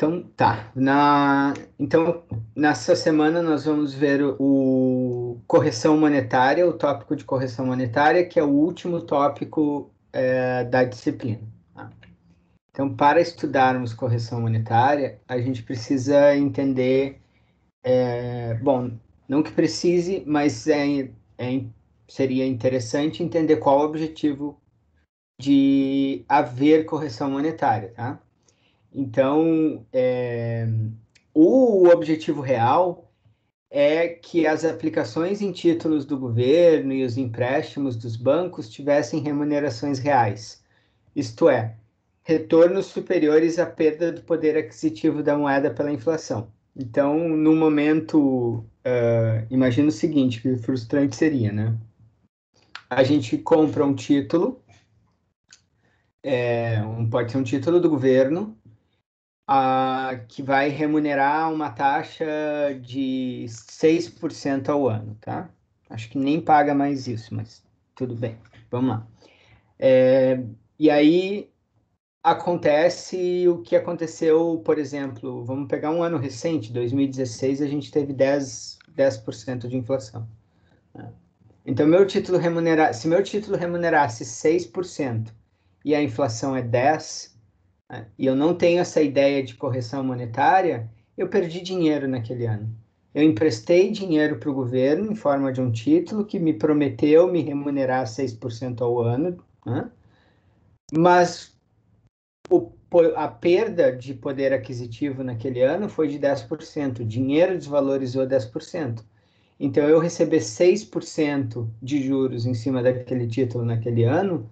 Então, tá. Então, nessa semana nós vamos ver o correção monetária, o tópico de correção monetária, que é o último tópico da disciplina. Tá? Então, para estudarmos correção monetária, a gente precisa entender, bom, não que precise, mas seria interessante entender qual o objetivo de haver correção monetária, tá? Então, o objetivo real é que as aplicações em títulos do governo e os empréstimos dos bancos tivessem remunerações reais, isto é, retornos superiores à perda do poder aquisitivo da moeda pela inflação. Então, no momento, imagina o seguinte, que frustrante seria, né? A gente compra um título, pode ser um título do governo, que vai remunerar uma taxa de 6% ao ano, tá? Acho que nem paga mais isso, mas tudo bem, vamos lá. E aí acontece o que aconteceu, por exemplo, vamos pegar um ano recente, 2016, a gente teve 10% de inflação. Né? Então, se meu título remunerasse 6% e a inflação é 10%, né, e eu não tenho essa ideia de correção monetária, eu perdi dinheiro naquele ano. Eu emprestei dinheiro para o governo em forma de um título que me prometeu me remunerar 6% ao ano, né? Mas a perda de poder aquisitivo naquele ano foi de 10%. O dinheiro desvalorizou 10%. Então, eu receber 6% de juros em cima daquele título naquele ano,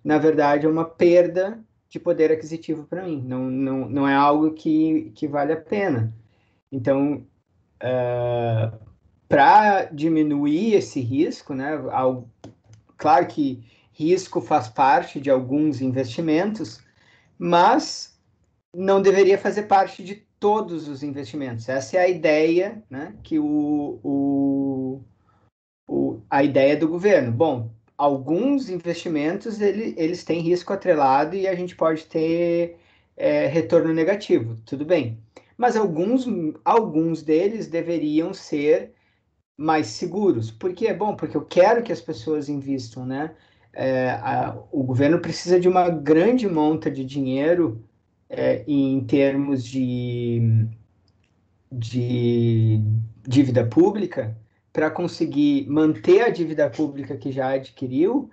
na verdade, é uma perda de poder aquisitivo para mim. Não é algo que vale a pena. Então, para diminuir esse risco, né, claro que risco faz parte de alguns investimentos, mas não deveria fazer parte de todos os investimentos. Essa é a ideia, né, que a ideia do governo. Bom, alguns investimentos eles têm risco atrelado e a gente pode ter retorno negativo, tudo bem. Mas alguns deles deveriam ser mais seguros. Por quê? Bom, porque eu quero que as pessoas invistam, né? O governo precisa de uma grande monta de dinheiro em termos de dívida pública para conseguir manter a dívida pública que já adquiriu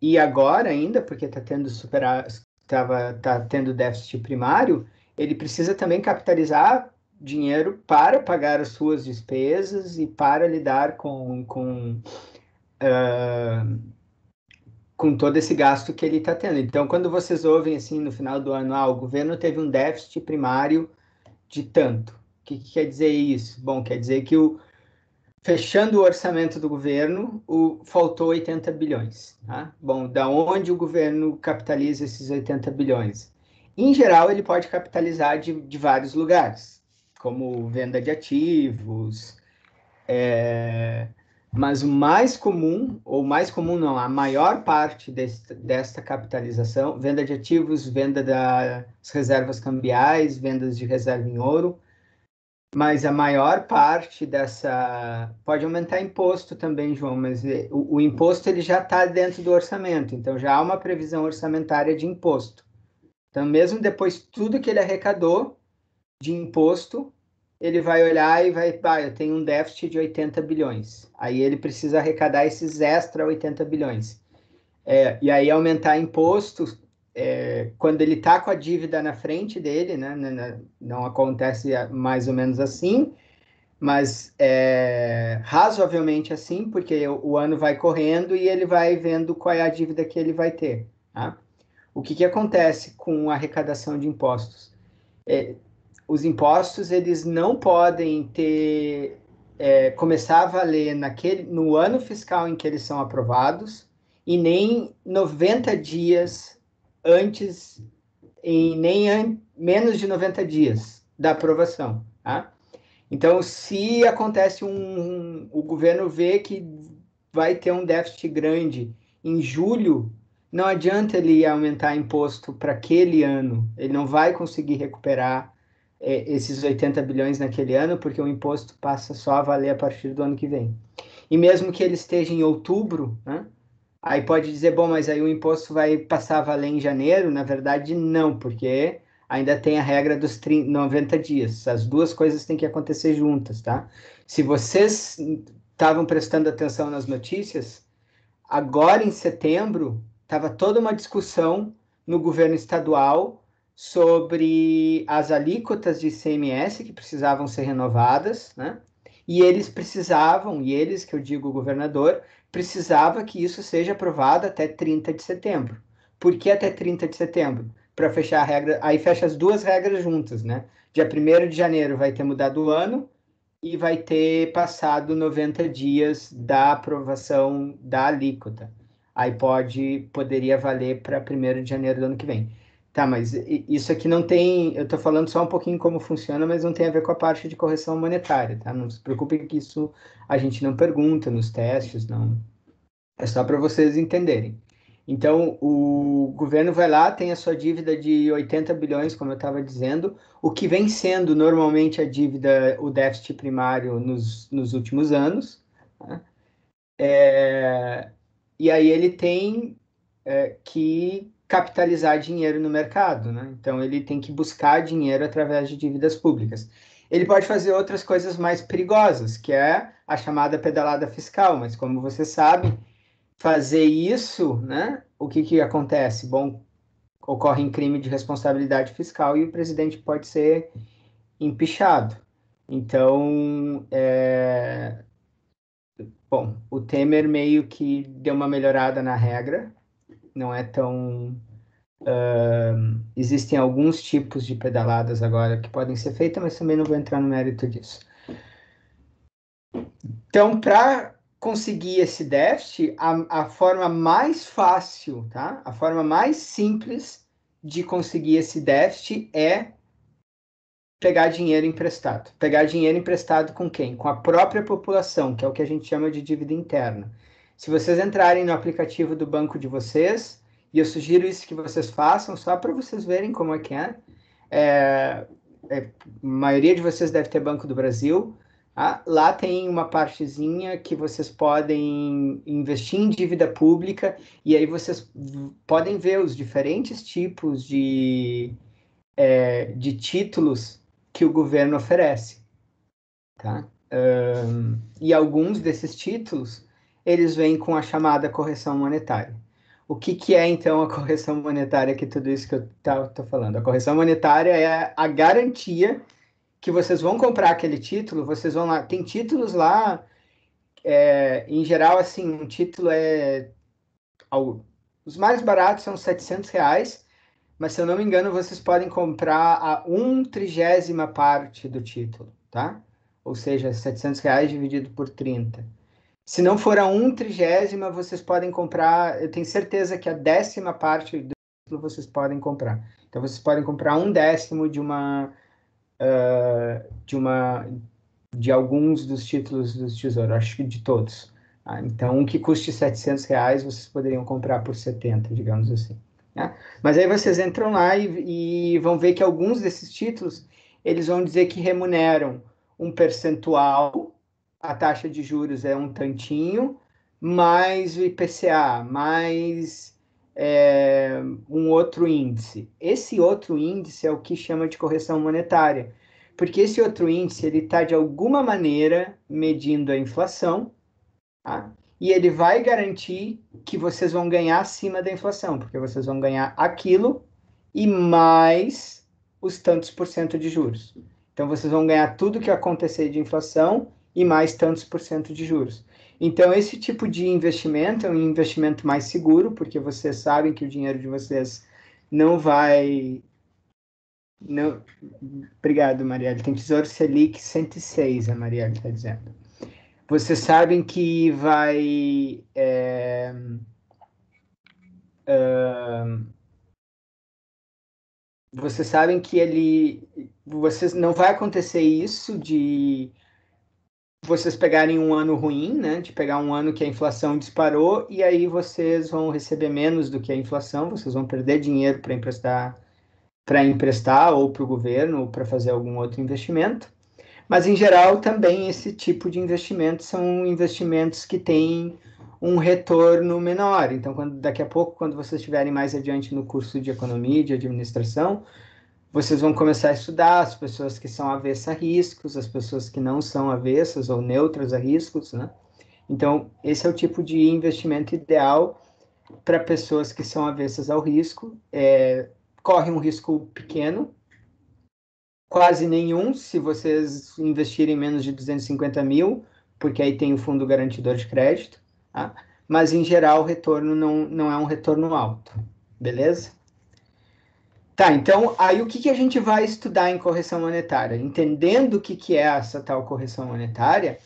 e agora ainda, porque tá tendo déficit primário, ele precisa também capitalizar dinheiro para pagar as suas despesas e para lidar com todo esse gasto que ele está tendo. Então, quando vocês ouvem assim no final do ano, o governo teve um déficit primário de tanto. O que quer dizer isso? Bom, quer dizer que fechando o orçamento do governo, faltou 80 bilhões. Tá? Bom, da onde o governo capitaliza esses 80 bilhões? Em geral, ele pode capitalizar de vários lugares, como venda de ativos, mas o mais comum, ou mais comum não, a maior parte desta capitalização, venda de ativos, venda das reservas cambiais, vendas de reserva em ouro, mas a maior parte dessa pode aumentar imposto também, João, mas o imposto ele já está dentro do orçamento, então já há uma previsão orçamentária de imposto. Então, mesmo depois tudo que ele arrecadou de imposto, ele vai olhar e vai, eu tenho um déficit de 80 bilhões. Aí ele precisa arrecadar esses extra 80 bilhões. E aí aumentar impostos, quando ele está com a dívida na frente dele, né, não acontece mais ou menos assim, mas razoavelmente assim, porque o ano vai correndo e ele vai vendo qual é a dívida que ele vai ter. Tá? O que acontece com a arrecadação de impostos? Os impostos eles não podem começar a valer no ano fiscal em que eles são aprovados e nem 90 dias antes, e nem menos de 90 dias da aprovação. Tá? Então, se acontece o governo vê que vai ter um déficit grande em julho, não adianta ele aumentar imposto para aquele ano, ele não vai conseguir recuperar esses 80 bilhões naquele ano, porque o imposto passa só a valer a partir do ano que vem. E mesmo que ele esteja em outubro, né? Aí pode dizer, bom, mas aí o imposto vai passar a valer em janeiro? Na verdade, não, porque ainda tem a regra dos 90 dias. As duas coisas têm que acontecer juntas, tá? Se vocês estavam prestando atenção nas notícias, agora em setembro, estava toda uma discussão no governo estadual sobre as alíquotas de ICMS que precisavam ser renovadas, né? E eles precisavam, e eles, que eu digo o governador, precisava que isso seja aprovado até 30 de setembro. Por que até 30 de setembro? Para fechar a regra, aí fecha as duas regras juntas, né? Dia 1º de janeiro vai ter mudado o ano, e vai ter passado 90 dias da aprovação da alíquota. Aí poderia valer para 1º de janeiro do ano que vem. Tá, mas isso aqui não tem. Eu estou falando só um pouquinho como funciona, mas não tem a ver com a parte de correção monetária, tá? Não se preocupe que isso a gente não pergunta nos testes, não. É só para vocês entenderem. Então, o governo vai lá, tem a sua dívida de 80 bilhões, como eu estava dizendo, o que vem sendo normalmente a dívida, o déficit primário nos últimos anos, né? E aí ele tem que capitalizar dinheiro no mercado, né? Então, ele tem que buscar dinheiro através de dívidas públicas. Ele pode fazer outras coisas mais perigosas, que é a chamada pedalada fiscal, mas como você sabe, fazer isso, né? O que que acontece? Bom, ocorre em crime de responsabilidade fiscal e o presidente pode ser empichado. Então, bom, o Temer meio que deu uma melhorada na regra, não é tão. Existem alguns tipos de pedaladas agora que podem ser feitas, mas também não vou entrar no mérito disso. Então, para conseguir esse déficit, a forma mais fácil, tá? A forma mais simples de conseguir esse déficit é pegar dinheiro emprestado. Pegar dinheiro emprestado com quem? Com a própria população, que é o que a gente chama de dívida interna. Se vocês entrarem no aplicativo do banco de vocês, e eu sugiro isso que vocês façam, só para vocês verem como é que é. A maioria de vocês deve ter Banco do Brasil. Lá tem uma partezinha que vocês podem investir em dívida pública, e aí vocês podem ver os diferentes tipos de títulos que o governo oferece, tá? E alguns desses títulos, eles vêm com a chamada correção monetária. O que, que é, então, a correção monetária, que tudo isso que eu estou falando? A correção monetária é a garantia que vocês vão comprar aquele título, vocês vão lá, tem títulos lá, em geral, assim, um título os mais baratos são R$ 700, mas se eu não me engano, vocês podem comprar a 1/30 parte do título, tá? Ou seja, R$ 700 dividido por 30. Se não for a 1/30, vocês podem comprar, eu tenho certeza que a 10ª parte do título vocês podem comprar. Então, vocês podem comprar 1/10 de alguns dos títulos do Tesouro, acho que de todos. Então, um que custe R$ 700, vocês poderiam comprar por 70, digamos assim. Né? Mas aí vocês entram lá e vão ver que alguns desses títulos, eles vão dizer que remuneram um percentual, a taxa de juros é um tantinho, mais o IPCA, mais um outro índice. Esse outro índice é o que chama de correção monetária, porque esse outro índice, ele está, de alguma maneira, medindo a inflação, tá? E ele vai garantir que vocês vão ganhar acima da inflação, porque vocês vão ganhar aquilo e mais os tantos por cento de juros. Então, vocês vão ganhar tudo que acontecer de inflação e mais tantos por cento de juros. Então, esse tipo de investimento é um investimento mais seguro, porque vocês sabem que o dinheiro de vocês não vai. Não... Obrigado, Marielle. Tem Tesouro Selic 106, a Marielle está dizendo. Vocês sabem que vai. Vocês sabem que vocês não vai acontecer isso de vocês pegarem um ano ruim, né? De pegar um ano que a inflação disparou e aí vocês vão receber menos do que a inflação, vocês vão perder dinheiro para emprestar para emprestar ou para o governo ou para fazer algum outro investimento. Mas, em geral, também esse tipo de investimentos são investimentos que têm um retorno menor. Então, daqui a pouco, quando vocês estiverem mais adiante no curso de economia e de administração, vocês vão começar a estudar as pessoas que são avessas a riscos, as pessoas que não são avessas ou neutras a riscos, né? Então, esse é o tipo de investimento ideal para pessoas que são avessas ao risco. Corre um risco pequeno, quase nenhum, se vocês investirem menos de 250 mil, porque aí tem o fundo garantidor de crédito, tá? Mas, em geral, o retorno não é um retorno alto, beleza? Tá, então, aí o que a gente vai estudar em correção monetária? Entendendo o que é essa tal correção monetária,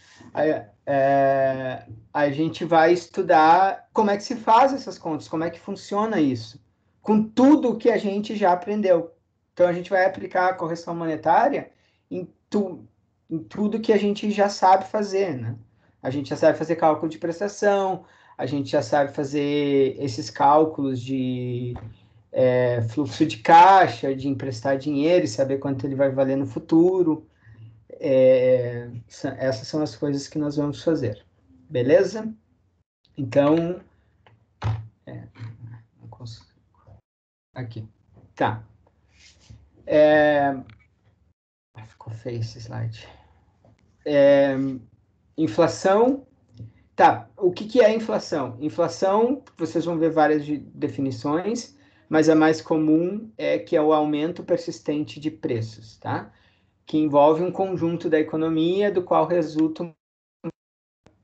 a gente vai estudar como é que se faz essas contas, como é que funciona isso, com tudo o que a gente já aprendeu. Então, a gente vai aplicar a correção monetária em tudo que a gente já sabe fazer, né? A gente já sabe fazer cálculo de prestação, a gente já sabe fazer esses cálculos de fluxo de caixa, de emprestar dinheiro e saber quanto ele vai valer no futuro. Essas são as coisas que nós vamos fazer. Beleza? Então, não consigo. Aqui. Tá. Ficou feio esse slide. Inflação. Tá, o que é inflação? Inflação, vocês vão ver várias definições, mas a mais comum é que é o aumento persistente de preços, tá? Que envolve um conjunto da economia do qual resulta uma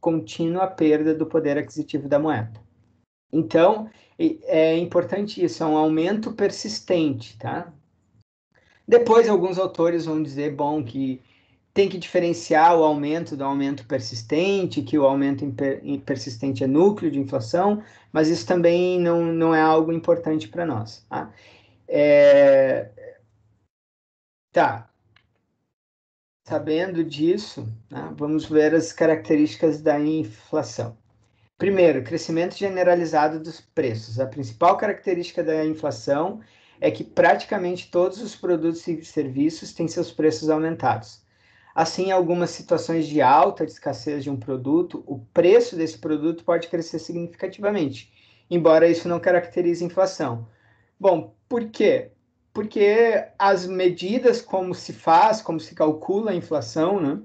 contínua perda do poder aquisitivo da moeda. Então, é importante isso, é um aumento persistente, tá? Depois, alguns autores vão dizer, bom, que tem que diferenciar o aumento do aumento persistente, que o aumento persistente é núcleo de inflação, mas isso também não é algo importante para nós, tá? Tá, sabendo disso, tá, vamos ver as características da inflação. Primeiro, crescimento generalizado dos preços. A principal característica da inflação é que praticamente todos os produtos e serviços têm seus preços aumentados. Assim, em algumas situações de alta de escassez de um produto, o preço desse produto pode crescer significativamente, embora isso não caracterize inflação. Bom, por quê? Porque as medidas como se faz, como se calcula a inflação, né?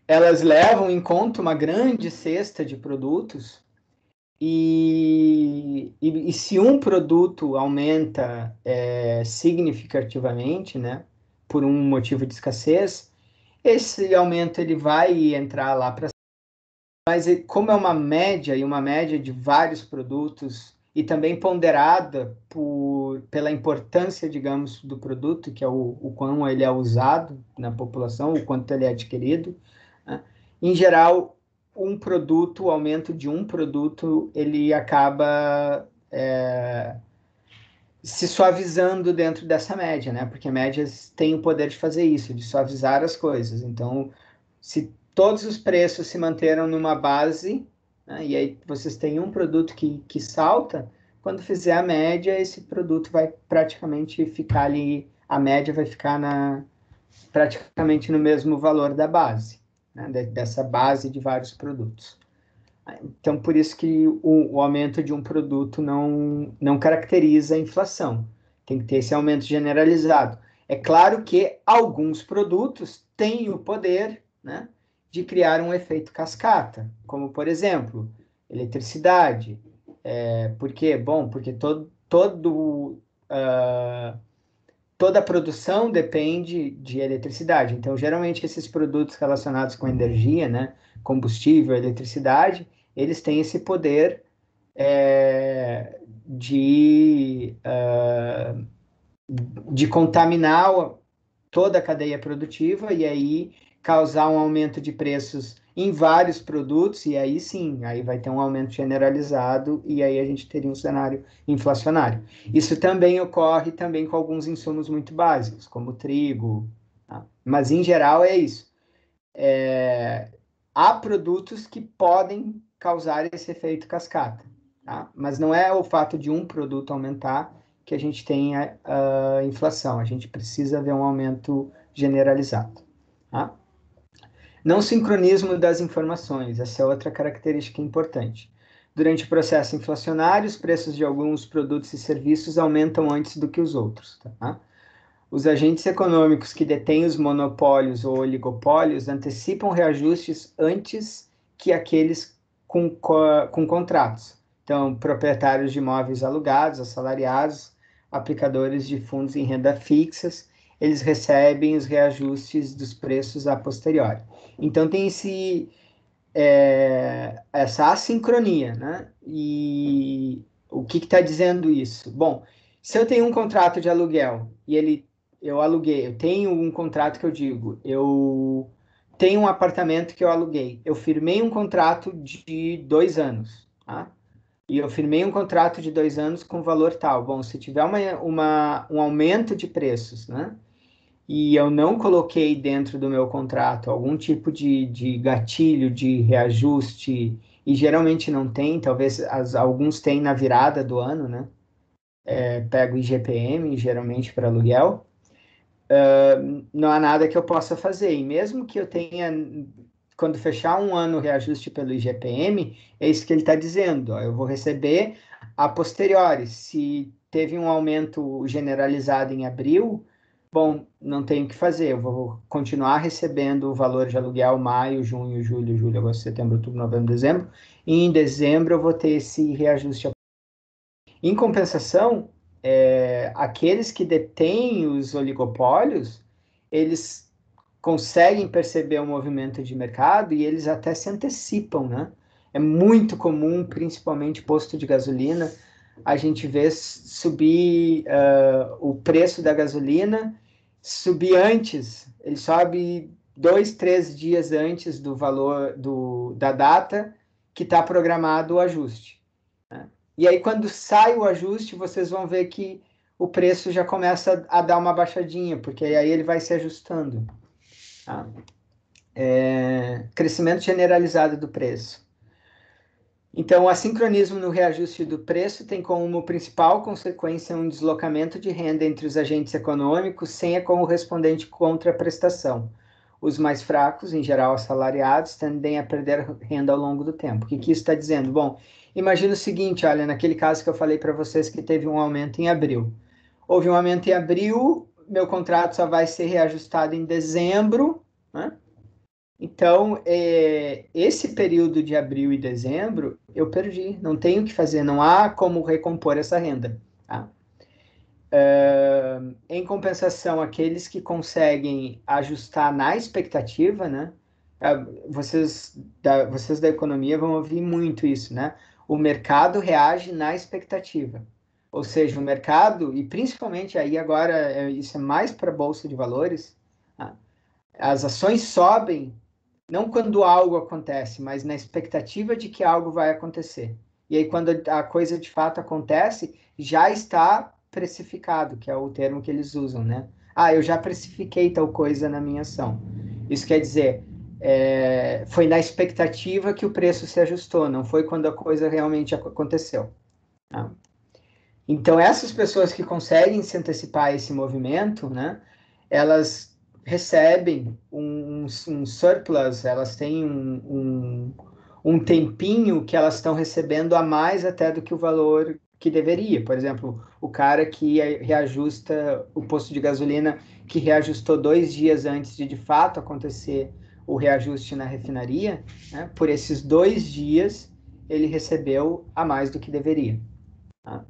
Elas levam em conta uma grande cesta de produtos e se um produto aumenta significativamente, né, por um motivo de escassez, esse aumento ele vai entrar lá para. Mas como é uma média e uma média de vários produtos e também ponderada pela importância, digamos, do produto, que é o quão ele é usado na população, o quanto ele é adquirido, né? Em geral, o aumento de um produto, ele acaba se suavizando dentro dessa média, né? Porque médias têm o poder de fazer isso, de suavizar as coisas. Então, se todos os preços se manteram numa base, né, e aí vocês têm um produto que salta, quando fizer a média, esse produto vai praticamente ficar ali, a média vai ficar praticamente no mesmo valor da base, né, dessa base de vários produtos. Então, por isso que o aumento de um produto não caracteriza a inflação. Tem que ter esse aumento generalizado. É claro que alguns produtos têm o poder, né, de criar um efeito cascata, como, por exemplo, eletricidade. Por quê? Bom, porque toda a produção depende de eletricidade. Então, geralmente, esses produtos relacionados com energia, né, combustível, eletricidade, eles têm esse poder de contaminar toda a cadeia produtiva e aí causar um aumento de preços em vários produtos, e aí sim, aí vai ter um aumento generalizado, e aí a gente teria um cenário inflacionário. Isso também ocorre também com alguns insumos muito básicos, como o trigo, tá? Mas em geral é isso. Há produtos que podem causar esse efeito cascata, tá? Mas não é o fato de um produto aumentar que a gente tenha a inflação. A gente precisa ver um aumento generalizado. Tá? Não sincronismo das informações, essa é outra característica importante. Durante o processo inflacionário, os preços de alguns produtos e serviços aumentam antes do que os outros. Tá? Os agentes econômicos que detêm os monopólios ou oligopólios antecipam reajustes antes que aqueles com contratos. Então, proprietários de imóveis alugados, assalariados, aplicadores de fundos em renda fixas, eles recebem os reajustes dos preços a posteriori. Então, tem essa assincronia, né? E o que está dizendo isso? Bom, se eu tenho um contrato de aluguel e eu aluguei, eu tenho um contrato que eu digo, eu tenho um apartamento que eu aluguei, eu firmei um contrato de 2 anos, tá? E eu firmei um contrato de 2 anos com valor tal. Bom, se tiver um aumento de preços, né? E eu não coloquei dentro do meu contrato algum tipo de gatilho de reajuste, e geralmente não tem, talvez alguns têm na virada do ano, né? Pego IGPM, geralmente para aluguel, não há nada que eu possa fazer. E mesmo que eu tenha, quando fechar um ano o reajuste pelo IGPM, é isso que ele está dizendo, ó, eu vou receber a posteriori. Se teve um aumento generalizado em abril, bom, não tenho o que fazer, eu vou continuar recebendo o valor de aluguel maio, junho, julho, agosto, setembro, outubro, novembro, dezembro, e em dezembro eu vou ter esse reajuste. Em compensação, aqueles que detêm os oligopólios, eles conseguem perceber o movimento de mercado e eles até se antecipam, né? É muito comum, principalmente posto de gasolina, a gente vê subir o preço da gasolina, subir antes, ele sobe 2, 3 dias antes do valor da data que está programado o ajuste. Né? E aí, quando sai o ajuste, vocês vão ver que o preço já começa a dar uma baixadinha, porque aí ele vai se ajustando. Tá? Crescimento generalizado do preço. Então, o assincronismo no reajuste do preço tem como principal consequência um deslocamento de renda entre os agentes econômicos sem a correspondente contraprestação. Os mais fracos, em geral assalariados, tendem a perder renda ao longo do tempo. O que isso está dizendo? Bom, imagina o seguinte, olha, naquele caso que eu falei para vocês que teve um aumento em abril. Houve um aumento em abril, meu contrato só vai ser reajustado em dezembro, né? Então, esse período de abril e dezembro, eu perdi, não tenho o que fazer, não há como recompor essa renda. Tá? Em compensação, aqueles que conseguem ajustar na expectativa, né? Vocês da economia vão ouvir muito isso, né? O mercado reage na expectativa. Ou seja, o mercado, e principalmente aí agora, isso é mais para a Bolsa de Valores, tá? As ações sobem não quando algo acontece, mas na expectativa de que algo vai acontecer. E aí, quando a coisa de fato acontece, já está precificado, que é o termo que eles usam, né? Ah, eu já precifiquei tal coisa na minha ação. Isso quer dizer, foi na expectativa que o preço se ajustou, não foi quando a coisa realmente aconteceu. Tá? Então, essas pessoas que conseguem se antecipar a esse movimento, né? Elas recebem um surplus, elas têm um tempinho que elas estão recebendo a mais até do que o valor que deveria. Por exemplo, o cara que reajusta o posto de gasolina, que reajustou 2 dias antes de fato acontecer o reajuste na refinaria, né? Por esses 2 dias ele recebeu a mais do que deveria. Tá?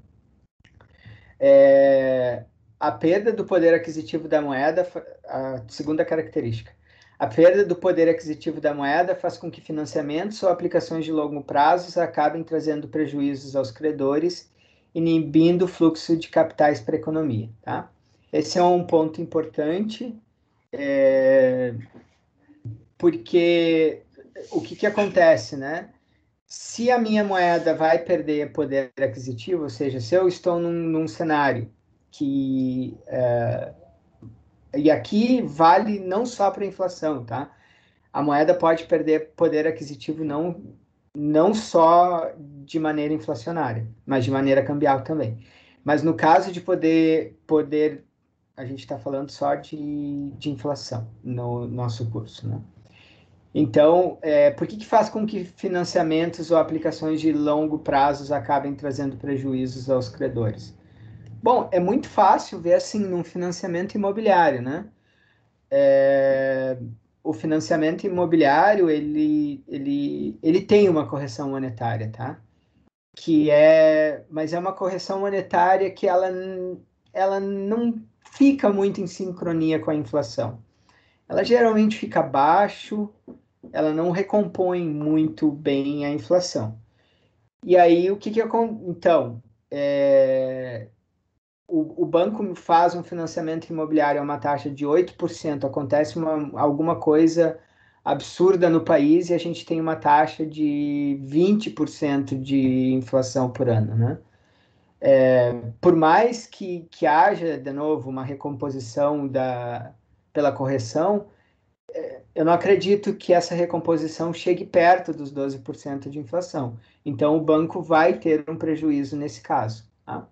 A perda do poder aquisitivo da moeda, a segunda característica. A perda do poder aquisitivo da moeda faz com que financiamentos ou aplicações de longo prazo acabem trazendo prejuízos aos credores, inibindo o fluxo de capitais para a economia. Tá? Esse é um ponto importante, porque o que acontece, né? Se a minha moeda vai perder poder aquisitivo, ou seja, se eu estou num cenário que e aqui vale não só para a inflação, tá? A moeda pode perder poder aquisitivo não só de maneira inflacionária, mas de maneira cambial também. Mas no caso de poder, a gente está falando só de inflação no nosso curso, né? Então, por que faz com que financiamentos ou aplicações de longo prazo acabem trazendo prejuízos aos credores? Bom, é muito fácil ver assim num financiamento imobiliário, né? O financiamento imobiliário, ele tem uma correção monetária, tá? Mas é uma correção monetária que ela não fica muito em sincronia com a inflação. Ela geralmente fica abaixo, ela não recompõe muito bem a inflação. E aí, Então, o banco faz um financiamento imobiliário a uma taxa de 8%, acontece alguma coisa absurda no país e a gente tem uma taxa de 20% de inflação por ano, né? Por mais que haja, de novo, uma recomposição pela correção, eu não acredito que essa recomposição chegue perto dos 12% de inflação. Então, o banco vai ter um prejuízo nesse caso. Tá?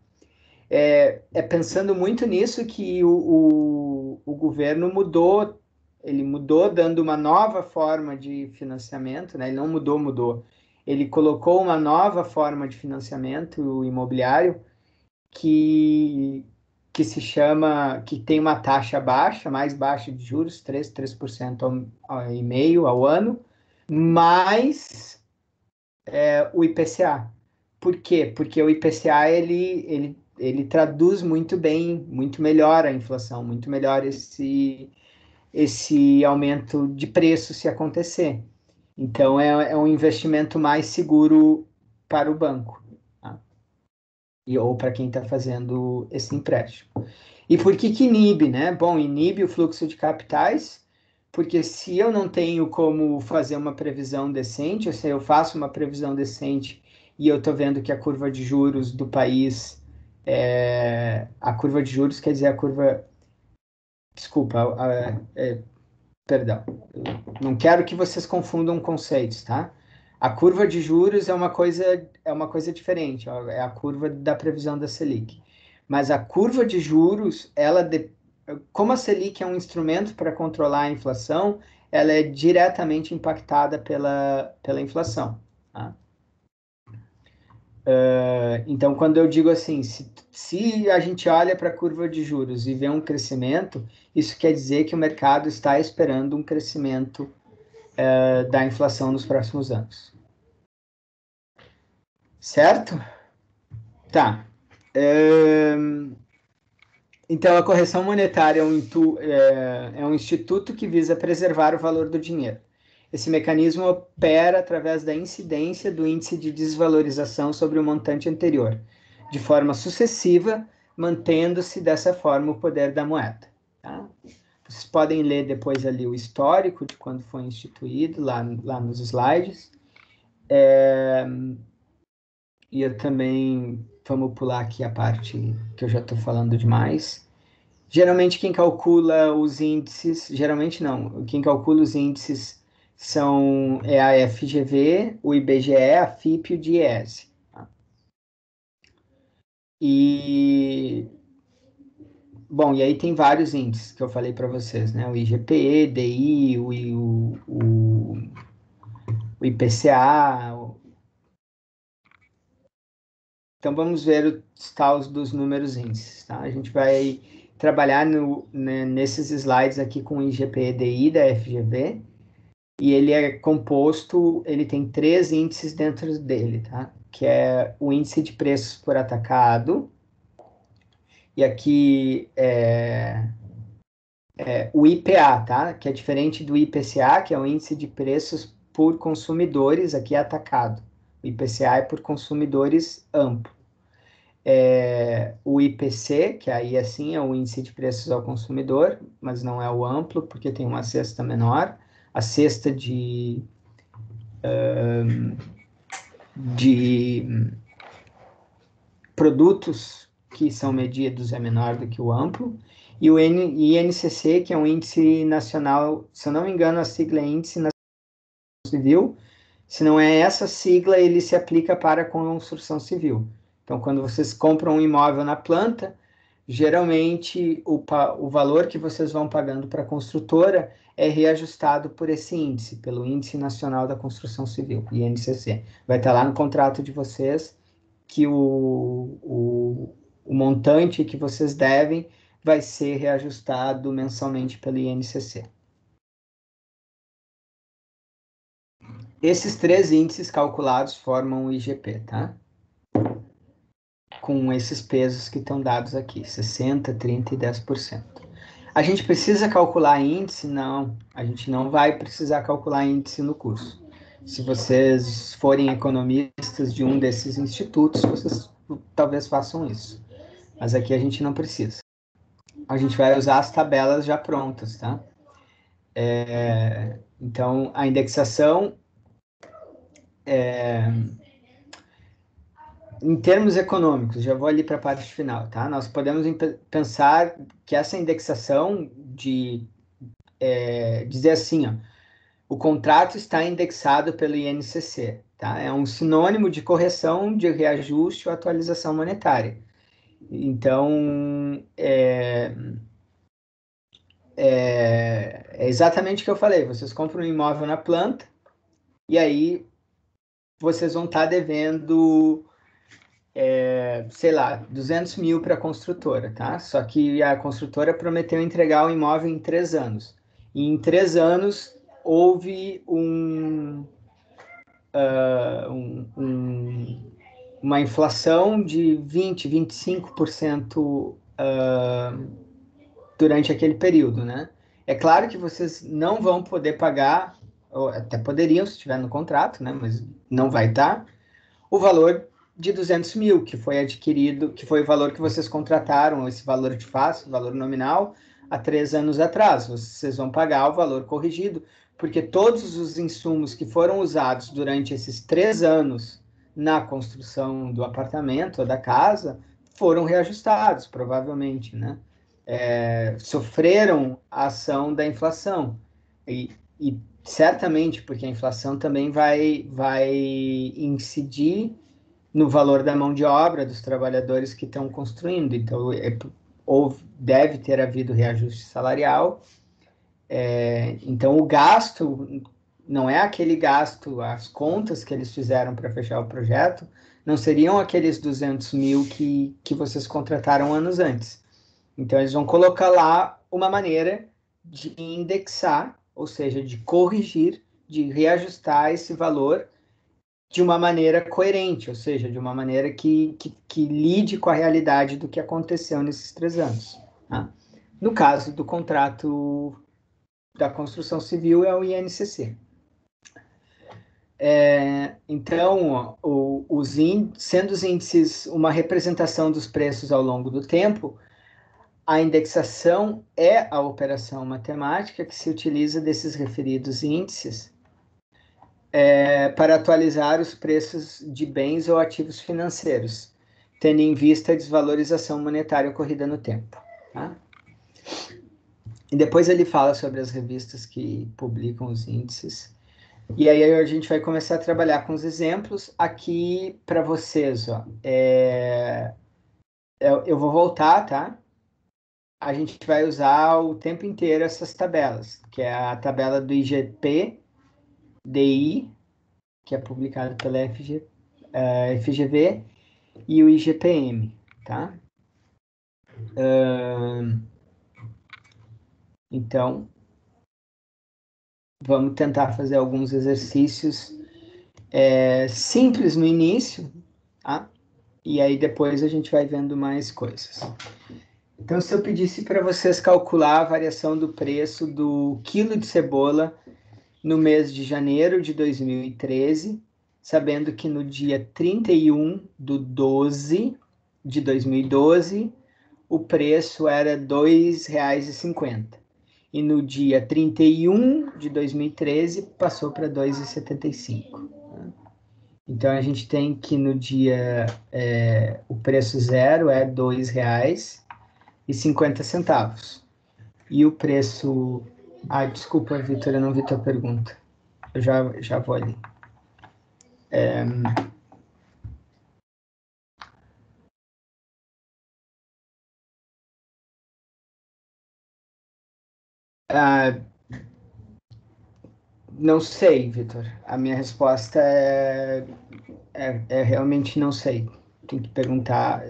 É pensando muito nisso que o governo mudou, ele mudou dando uma nova forma de financiamento, né? Ele não mudou. Ele colocou uma nova forma de financiamento imobiliário que, que se chama, que tem uma taxa baixa, mais baixa de juros, 3% e meio ao ano, mais o IPCA. Por quê? Porque o IPCA ele traduz muito bem, muito melhor a inflação, muito melhor esse aumento de preço se acontecer. Então é um investimento mais seguro para o banco, tá? Ou para quem está fazendo esse empréstimo. E por que inibe, né? Bom, inibe o fluxo de capitais, porque se eu não tenho como fazer uma previsão decente, ou se eu faço uma previsão decente e eu estou vendo que a curva de juros do país, a curva de juros quer dizer a curva, desculpa, perdão, não quero que vocês confundam conceitos, tá? A curva de juros é uma coisa diferente, ó, é a curva da previsão da Selic. Mas a curva de juros, como a Selic é um instrumento para controlar a inflação, ela é diretamente impactada pela inflação. Tá? Então, quando eu digo assim, se a gente olha para a curva de juros e vê um crescimento, isso quer dizer que o mercado está esperando um crescimento da inflação nos próximos anos. Certo? Tá. Então, a correção monetária é um instituto que visa preservar o valor do dinheiro. Esse mecanismo opera através da incidência do índice de desvalorização sobre o montante anterior, de forma sucessiva, mantendo-se dessa forma o poder da moeda. Tá? Vocês podem ler depois ali o histórico de quando foi instituído, lá nos slides. E eu também, vamos pular aqui a parte que eu já estou falando demais. Geralmente quem calcula os índices, geralmente não, quem calcula os índices é a FGV, o IBGE, a FIP e o DIEESE. Tá? Bom, e aí tem vários índices que eu falei para vocês, né? O IGPE, DI, o IPCA. Então vamos ver os tals dos números índices, tá? A gente vai trabalhar nesses slides aqui com o IGPE, DI da FGV. E ele é composto, ele tem 3 índices dentro dele, tá? Que é o índice de preços por atacado, e aqui é o IPA, tá? Que é diferente do IPCA, que é o índice de preços por consumidores, aqui é atacado. O IPCA é por consumidores amplo. O IPC, que aí assim é o índice de preços ao consumidor, mas não é o amplo, porque tem uma cesta menor. A cesta de produtos que são medidos é menor do que o amplo, e o INCC, que é um índice nacional, se eu não me engano, a sigla é Índice Nacional Civil, se não é essa sigla, ele se aplica para a construção civil, Então, quando vocês compram um imóvel na planta, geralmente o valor que vocês vão pagando para a construtora é reajustado por esse índice, pelo Índice Nacional da Construção Civil, INCC. Vai estar lá no contrato de vocês que o montante que vocês devem vai ser reajustado mensalmente pelo INCC. Esses três índices calculados formam o IGP, tá? Com esses pesos que estão dados aqui, 60%, 30% e 10%. A gente precisa calcular índice? Não, a gente não vai precisar calcular índice no curso. Se vocês forem economistas de um desses institutos, vocês talvez façam isso. Mas aqui a gente não precisa. A gente vai usar as tabelas já prontas, tá? Então, a indexação, em termos econômicos, já vou ali para a parte final, tá? Nós podemos pensar que essa indexação dizer assim, ó, o contrato está indexado pelo INCC, tá? É um sinônimo de correção, de reajuste ou atualização monetária. Então, é exatamente o que eu falei. Vocês compram um imóvel na planta e aí vocês vão estar devendo, sei lá, 200 mil para a construtora, tá? Só que a construtora prometeu entregar o imóvel em 3 anos. E em 3 anos houve uma inflação de 20, 25% durante aquele período, né? É claro que vocês não vão poder pagar, ou até poderiam se estiver no contrato, né? Mas não vai estar, o valor de 200 mil, que foi adquirido, que foi o valor que vocês contrataram, esse valor de face, valor nominal, há 3 anos atrás. Vocês vão pagar o valor corrigido, porque todos os insumos que foram usados durante esses 3 anos na construção do apartamento ou da casa foram reajustados, provavelmente, né? Sofreram a ação da inflação. E certamente, porque a inflação também vai incidir no valor da mão de obra dos trabalhadores que estão construindo. Então, deve ter havido reajuste salarial. Então, o gasto não é aquele gasto, as contas que eles fizeram para fechar o projeto, não seriam aqueles 200 mil que vocês contrataram anos antes. Então, eles vão colocar lá uma maneira de indexar, ou seja, de corrigir, de reajustar esse valor de uma maneira coerente, ou seja, de uma maneira que lide com a realidade do que aconteceu nesses 3 anos. Tá? No caso do contrato da construção civil, é o INCC. Então, sendo os índices uma representação dos preços ao longo do tempo, a indexação é a operação matemática que se utiliza desses referidos índices para atualizar os preços de bens ou ativos financeiros, tendo em vista a desvalorização monetária ocorrida no tempo. Tá? E depois ele fala sobre as revistas que publicam os índices. E aí a gente vai começar a trabalhar com os exemplos aqui para vocês. Ó. Eu vou voltar, tá? A gente vai usar o tempo inteiro essas tabelas, que é a tabela do IGP-DI, que é publicado pela FGV, e o IGPM, tá? Então, vamos tentar fazer alguns exercícios simples no início, tá? E aí depois a gente vai vendo mais coisas. Então, se eu pedisse para vocês calcular a variação do preço do quilo de cebola no mês de janeiro de 2013, sabendo que no dia 31/12 de 2012, o preço era R$ 2,50. E no dia 31 de 2013, passou para R$ 2,75. Então, a gente tem que no dia, o preço zero é R$ 2,50. E o preço... desculpa, Vitor, eu não vi tua pergunta. Eu já vou ali. Ah, não sei, Vitor. A minha resposta é realmente não sei. Tem que perguntar.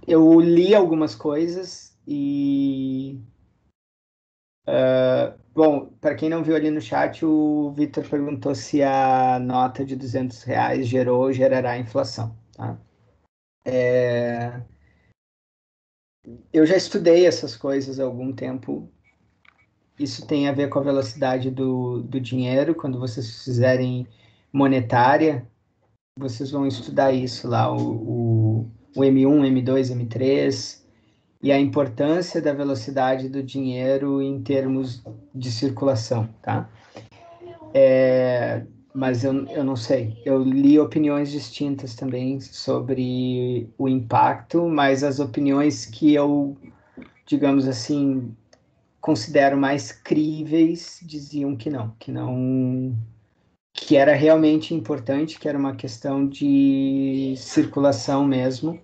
Eu li algumas coisas e bom, para quem não viu ali no chat, o Vitor perguntou se a nota de R$ 200 gerou ou gerará inflação, tá? Eu já estudei essas coisas há algum tempo. Isso tem a ver com a velocidade do dinheiro. Quando vocês fizerem monetária, vocês vão estudar isso lá, o M1, M2, M3, e a importância da velocidade do dinheiro em termos de circulação, tá? Mas eu não sei. Eu li opiniões distintas também sobre o impacto, mas as opiniões que eu, digamos assim, considero mais críveis diziam que não, que era realmente importante, que era uma questão de circulação mesmo,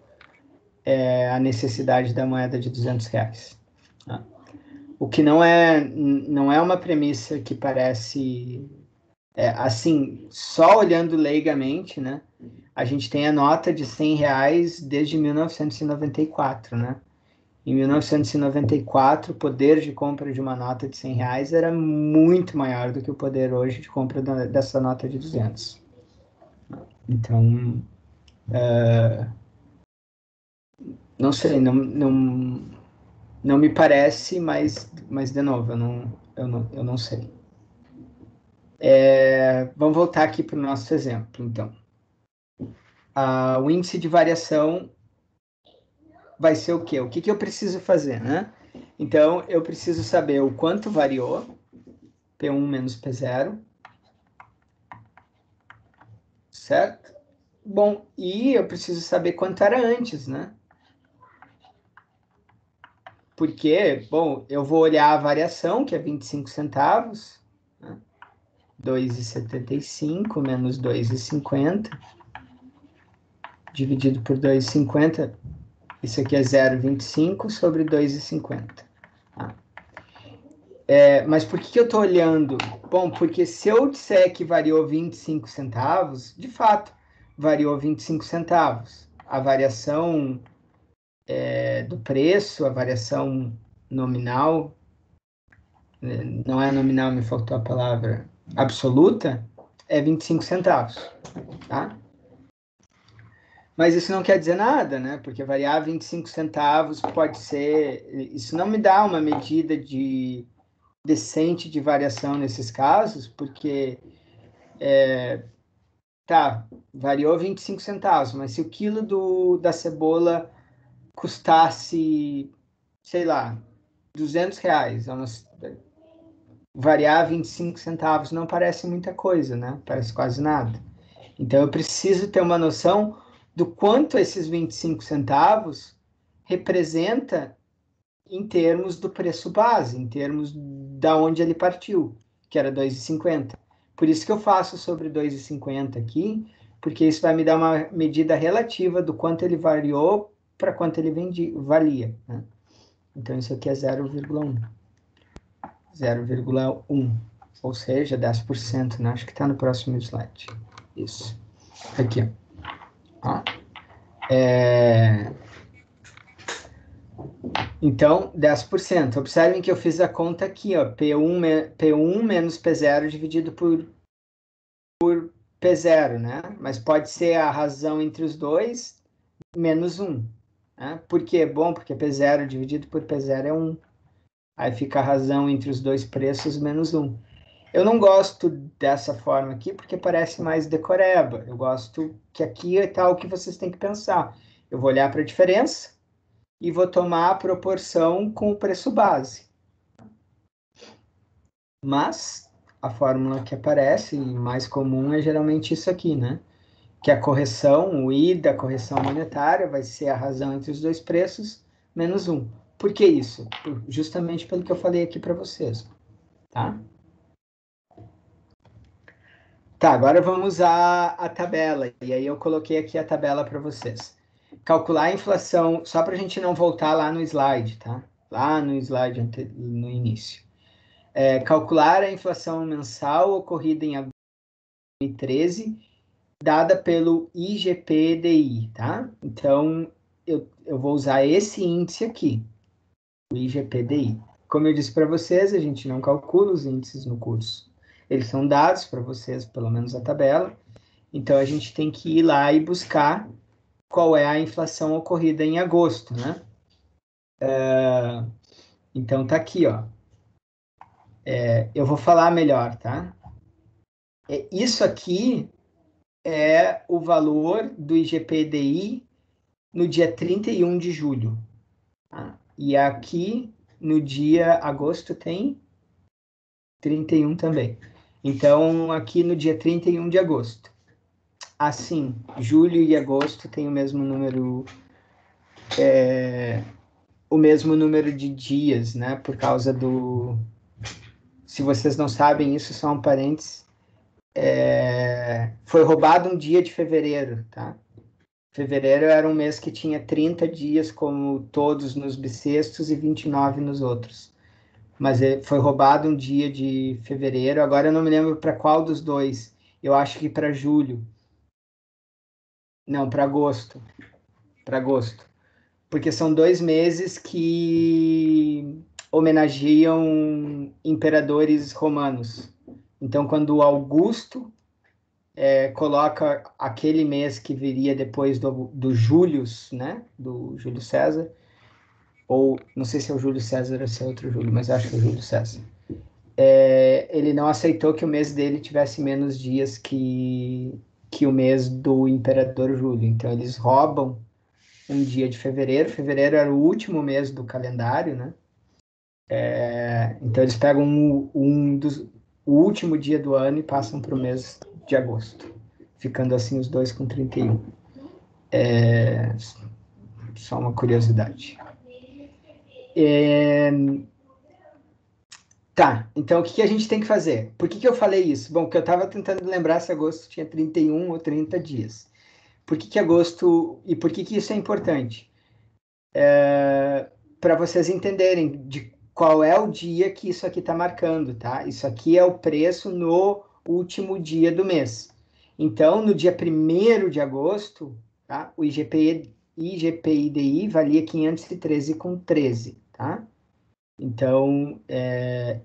a necessidade da moeda de R$ 200. Tá? O que não é uma premissa que parece assim, só olhando leigamente, né? A gente tem a nota de R$ 100 desde 1994, né? Em 1994, o poder de compra de uma nota de R$ 100 era muito maior do que o poder hoje de compra dessa nota de 200. Então, não sei, não me parece, mas de novo, eu não sei. Vamos voltar aqui para o nosso exemplo, então. O índice de variação vai ser o quê? O que que eu preciso fazer, né? Então, eu preciso saber o quanto variou, P1 menos P0, certo? Bom, e eu preciso saber quanto era antes, né? Porque, bom, eu vou olhar a variação, que é 25 centavos, né? 2,75 menos 2,50, dividido por 2,50, isso aqui é 0,25 sobre 2,50. Tá? Mas por que eu estou olhando? Bom, porque se eu disser que variou 25 centavos, de fato, variou 25 centavos. A variação do preço, a variação nominal, não é nominal, me faltou a palavra, absoluta, é 25 centavos, tá? Mas isso não quer dizer nada, né? Porque variar 25 centavos pode ser. Isso não me dá uma medida decente de variação nesses casos, porque tá, variou 25 centavos, mas se o quilo da cebola custasse, sei lá, R$ 200, variar 25 centavos não parece muita coisa, né? Parece quase nada. Então eu preciso ter uma noção do quanto esses 25 centavos representa em termos do preço base, em termos da onde ele partiu, que era 2,50. Por isso que eu faço sobre 2,50 aqui, porque isso vai me dar uma medida relativa do quanto ele variou para quanto ele valia. Né? Então isso aqui é 0,1. 0,1, ou seja, 10%, né? Acho que está no próximo slide. Isso. Aqui, ó. Então, 10%. Observem que eu fiz a conta aqui, ó. P1 menos P0 dividido por P0, né? Mas pode ser a razão entre os dois menos 1. Né? Por quê? Bom, porque P0 dividido por P0 é 1. Aí fica a razão entre os dois preços menos 1. Eu não gosto dessa forma aqui porque parece mais decoreba. Eu gosto que aqui é tal que vocês têm que pensar. Eu vou olhar para a diferença e vou tomar a proporção com o preço base. Mas a fórmula que aparece, mais comum, é geralmente isso aqui, né? Que a correção, o I da correção monetária vai ser a razão entre os dois preços menos 1. Por que isso? Justamente pelo que eu falei aqui para vocês, tá? Tá, agora vamos usar a tabela. E aí eu coloquei aqui a tabela para vocês. Calcular a inflação, só para a gente não voltar lá no slide, tá? Lá no slide no início. calcular a inflação mensal ocorrida em agosto de 2013, dada pelo IGPDI, tá? Então, eu vou usar esse índice aqui, o IGPDI. Como eu disse para vocês, a gente não calcula os índices no curso. Eles são dados para vocês, pelo menos a tabela. Então, a gente tem que ir lá e buscar qual é a inflação ocorrida em agosto, né? Então, tá aqui, ó. Eu vou falar melhor, tá? Isso aqui é o valor do IGPDI no dia 31 de julho. Tá? E aqui, no dia agosto, tem 31 também. Então, aqui no dia 31 de agosto. Assim, julho e agosto têm o mesmo número de dias, né? Por causa do... Se vocês não sabem, isso só um parênteses. Foi roubado um dia de fevereiro, tá? Fevereiro era um mês que tinha 30 dias, como todos nos bissextos, e 29 nos outros. Mas foi roubado um dia de fevereiro. Agora eu não me lembro para qual dos dois. Eu acho que para julho. Não, para agosto. Para agosto. Porque são 2 meses que homenageiam imperadores romanos. Então, quando Augusto coloca aquele mês que viria depois do Július, né? Do Júlio César. Ou, não sei se é o Júlio César ou se é outro Júlio, mas acho que é o Júlio César. Ele não aceitou que o mês dele tivesse menos dias que o mês do imperador Júlio. Então, eles roubam um dia de fevereiro. Fevereiro era o último mês do calendário, né? Então, eles pegam o último dia do ano e passam para o mês de agosto, ficando assim os dois com 31. Só uma curiosidade. Tá, então o que a gente tem que fazer? Por que eu falei isso? Bom, porque eu estava tentando lembrar se agosto tinha 31 ou 30 dias. Por que agosto... E por que isso é importante? Para vocês entenderem de qual é o dia que isso aqui está marcando, tá? Isso aqui é o preço no último dia do mês. Então, no dia 1º de agosto, tá? O IGPDI valia 513,13, tá? Então,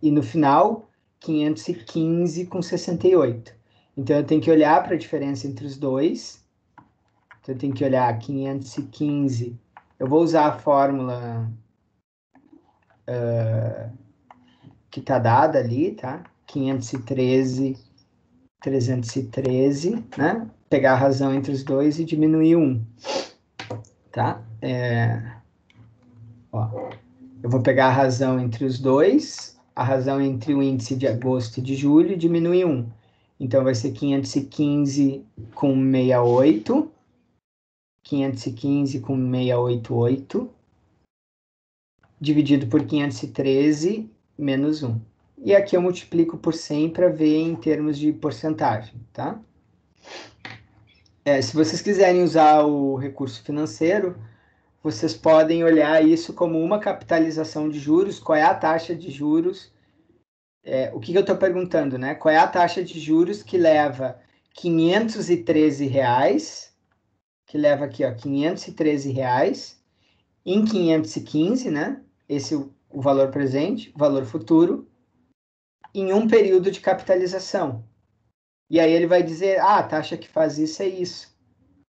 e no final, 515,68. Então, eu tenho que olhar para a diferença entre os dois. Então, eu tenho que olhar 515. Eu vou usar a fórmula que está dada ali, tá? 513, 313, né? Pegar a razão entre os dois e diminuir 1, tá? Eu vou pegar a razão entre os dois, a razão entre o índice de agosto e de julho e diminuir 1. Então, vai ser 515,68, 515,688, dividido por 513, menos 1. E aqui eu multiplico por 100 para ver em termos de porcentagem, tá? Se vocês quiserem usar o recurso financeiro, vocês podem olhar isso como uma capitalização de juros. Qual é a taxa de juros? O que eu estou perguntando, né? Qual é a taxa de juros que leva R$513, que leva aqui, ó, R$513 em 515, né? Esse é o valor presente, o valor futuro, em um período de capitalização. E aí ele vai dizer, a taxa que faz isso é isso.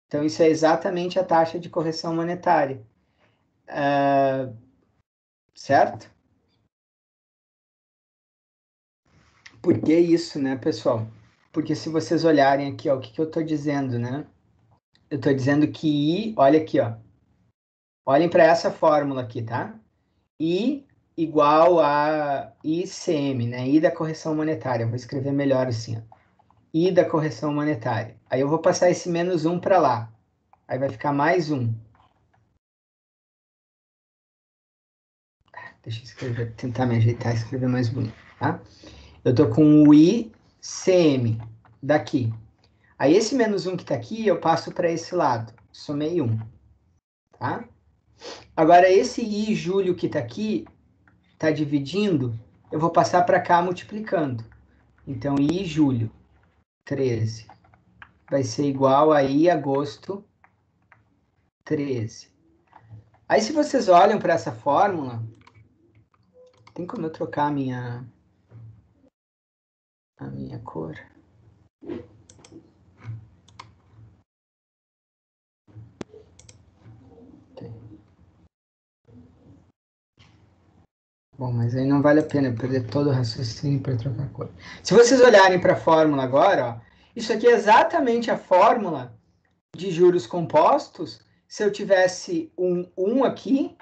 Então, isso é exatamente a taxa de correção monetária. Certo? Por que isso, né, pessoal? Porque se vocês olharem aqui, ó, o que eu estou dizendo, né? Eu estou dizendo que I, olha aqui, ó. Olhem para essa fórmula aqui, tá? I igual a ICM, né? I da correção monetária. Eu vou escrever melhor assim, ó. I da correção monetária. Aí eu vou passar esse menos 1 para lá. Aí vai ficar mais 1. Deixa eu escrever, tentar me ajeitar e escrever mais bonito, tá? Eu tô com o ICM daqui. Aí esse menos 1 que tá aqui, eu passo para esse lado. Somei 1, tá? Agora esse I julho que tá aqui, tá dividindo, eu vou passar para cá multiplicando. Então, I julho, 13, vai ser igual a I agosto, 13. Aí, se vocês olham para essa fórmula, tem como eu trocar a minha cor? Tem. Bom, mas aí não vale a pena eu perder todo o raciocínio para trocar a cor. Se vocês olharem para a fórmula agora, ó, isso aqui é exatamente a fórmula de juros compostos se eu tivesse um 1 aqui,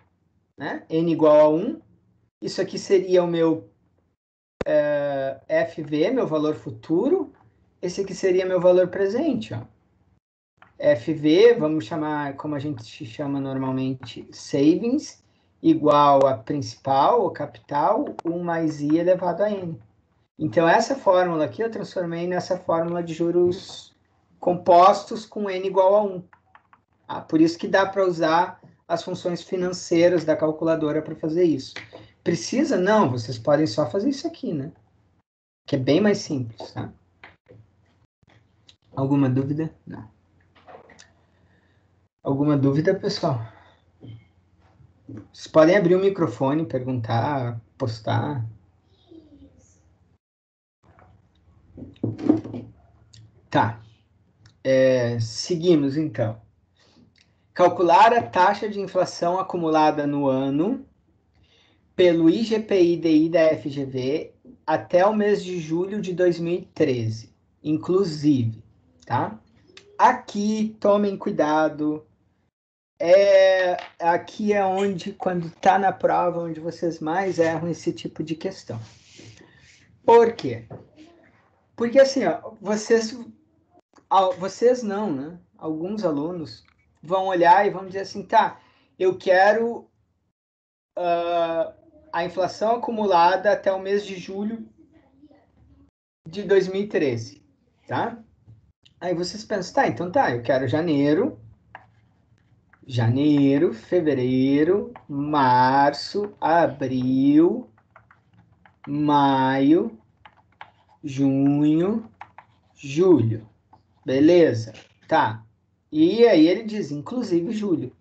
né? N igual a 1. Isso aqui seria o meu FV, meu valor futuro. Esse aqui seria meu valor presente, ó. FV, vamos chamar como a gente chama normalmente, savings, igual a principal, ou capital, 1 mais I elevado a N. Então, essa fórmula aqui eu transformei nessa fórmula de juros compostos com N igual a 1. Por isso que dá para usar as funções financeiras da calculadora para fazer isso. Precisa? Não, vocês podem só fazer isso aqui, né? Que é bem mais simples, tá? Alguma dúvida? Não. Alguma dúvida, pessoal? Vocês podem abrir o microfone, perguntar, postar. Tá. Seguimos, então. Calcular a taxa de inflação acumulada no ano pelo IGPI-DI da FGV até o mês de julho de 2013, inclusive, tá? Aqui, tomem cuidado. Aqui é onde, quando tá na prova, onde vocês mais erram esse tipo de questão. Por quê? Porque assim, ó, vocês não, né? Alguns alunos vão olhar e vão dizer assim, tá, eu quero a inflação acumulada até o mês de julho de 2013, tá? Aí vocês pensam, tá, então tá, eu quero janeiro, fevereiro, março, abril, maio, junho, julho. Beleza, tá. E aí ele diz, inclusive julho.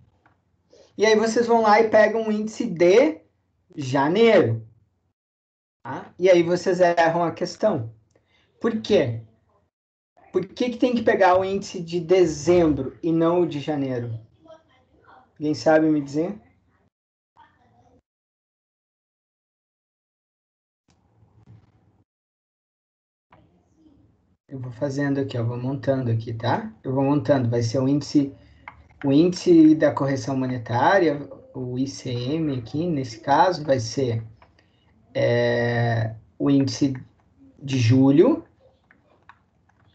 E aí vocês vão lá e pegam o índice de janeiro. Tá? E aí vocês erram a questão. Por quê? Por que tem que pegar o índice de dezembro e não o de janeiro? Alguém sabe me dizer? Eu vou fazendo aqui, eu vou montando aqui, tá? Eu vou montando, vai ser o índice da correção monetária, o ICM aqui, nesse caso, vai ser o índice de julho,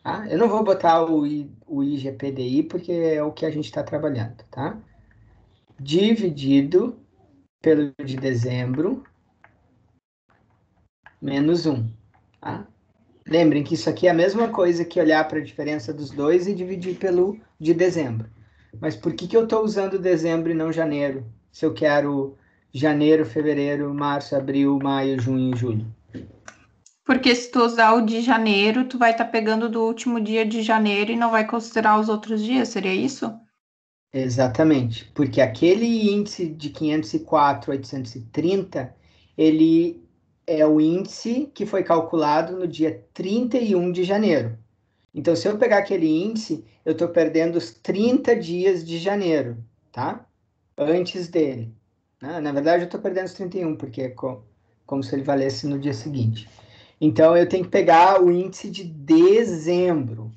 tá? Eu não vou botar o IGPDI, porque é o que a gente está trabalhando, tá? Dividido pelo de dezembro, menos 1, tá? Lembrem que isso aqui é a mesma coisa que olhar para a diferença dos dois e dividir pelo de dezembro. Mas por que eu estou usando dezembro e não janeiro? Se eu quero janeiro, fevereiro, março, abril, maio, junho e julho. Porque se tu usar o de janeiro, tu vai estar pegando do último dia de janeiro e não vai considerar os outros dias, seria isso? Exatamente, porque aquele índice de 504, 830, ele é o índice que foi calculado no dia 31 de janeiro. Então, se eu pegar aquele índice, eu estou perdendo os 30 dias de janeiro, tá? Antes dele. Na verdade, eu estou perdendo os 31, porque é como se ele valesse no dia seguinte. Então, eu tenho que pegar o índice de dezembro,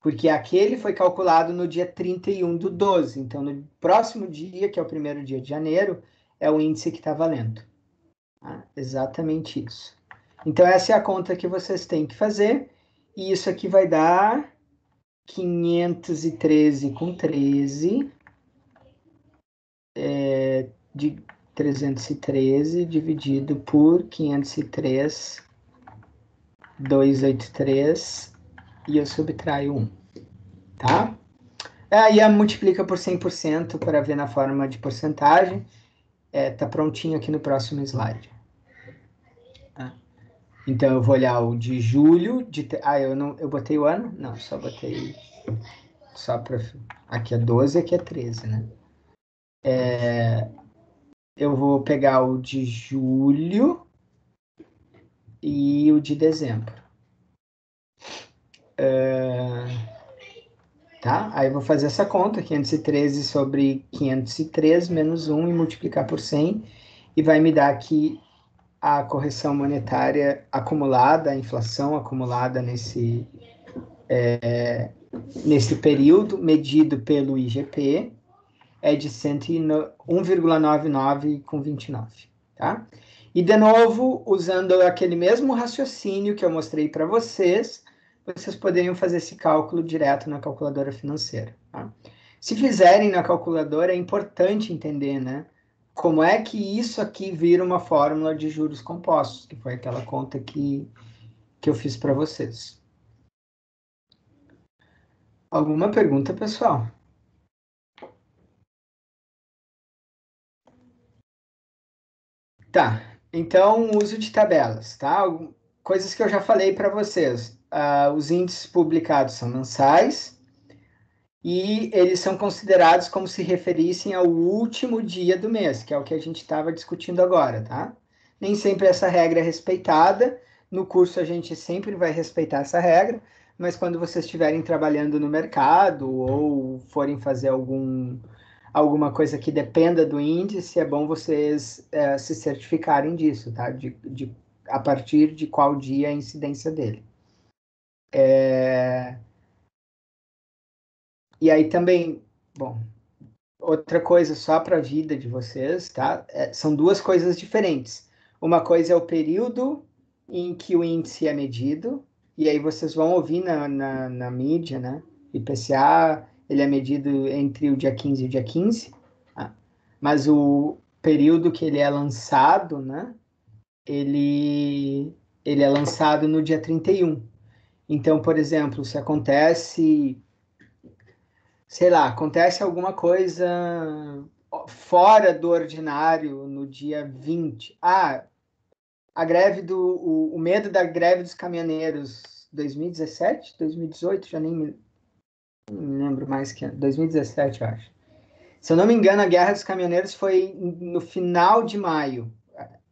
porque aquele foi calculado no dia 31 do 12. Então, no próximo dia, que é o primeiro dia de janeiro, é o índice que está valendo. Tá? Exatamente isso. Então, essa é a conta que vocês têm que fazer. E isso aqui vai dar 513 com 13 de 313 dividido por 503, 283, e eu subtraio 1, tá? Aí multiplica por 100% para ver na forma de porcentagem. Tá prontinho aqui no próximo slide. Então, eu vou olhar o de julho, eu botei o ano? Não, só botei, só para, aqui é 12, aqui é 13, né? Eu vou pegar o de julho e o de dezembro. Tá? Aí eu vou fazer essa conta, 513 sobre 503 menos 1 e multiplicar por 100, e vai me dar aqui a correção monetária acumulada, a inflação acumulada nesse período, medido pelo IGP, é de 1,99 com 29, tá? E, de novo, usando aquele mesmo raciocínio que eu mostrei para vocês, vocês poderiam fazer esse cálculo direto na calculadora financeira, tá? Se fizerem na calculadora, é importante entender, né? Como é que isso aqui vira uma fórmula de juros compostos, que foi aquela conta que eu fiz para vocês. Alguma pergunta, pessoal? Tá, então uso de tabelas, tá? Coisas que eu já falei para vocês. Os índices publicados são mensais e eles são considerados como se referissem ao último dia do mês, que é o que a gente estava discutindo agora, tá? Nem sempre essa regra é respeitada. No curso a gente sempre vai respeitar essa regra, mas quando vocês estiverem trabalhando no mercado ou forem fazer alguma coisa que dependa do índice, é bom vocês se certificarem disso, tá? A partir de qual dia é a incidência dele. E aí também, bom, outra coisa só para a vida de vocês, tá? São duas coisas diferentes. Uma coisa é o período em que o índice é medido, e aí vocês vão ouvir na mídia, né? IPCA, ele é medido entre o dia 15 e o dia 15, tá? Mas o período que ele é lançado, né? Ele, ele é lançado no dia 31. Então, por exemplo, se acontece, sei lá, acontece alguma coisa fora do ordinário no dia 20. A greve o medo da greve dos caminhoneiros 2017, 2018, já nem me lembro mais que é, 2017, eu acho. Se eu não me engano, a guerra dos caminhoneiros foi no final de maio,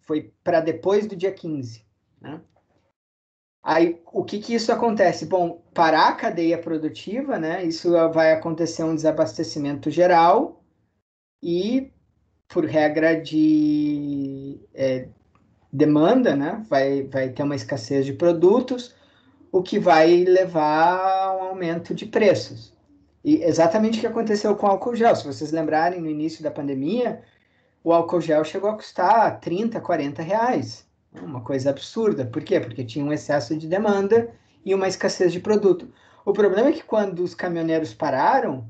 foi para depois do dia 15, né? Aí, o que isso acontece? Bom, parar a cadeia produtiva, né? Isso vai acontecer um desabastecimento geral e, por regra de demanda, né? Vai ter uma escassez de produtos, o que vai levar a um aumento de preços. E exatamente o que aconteceu com o álcool gel. Se vocês lembrarem, no início da pandemia, o álcool gel chegou a custar 30, 40 reais. Uma coisa absurda. Por quê? Porque tinha um excesso de demanda e uma escassez de produto. O problema é que quando os caminhoneiros pararam,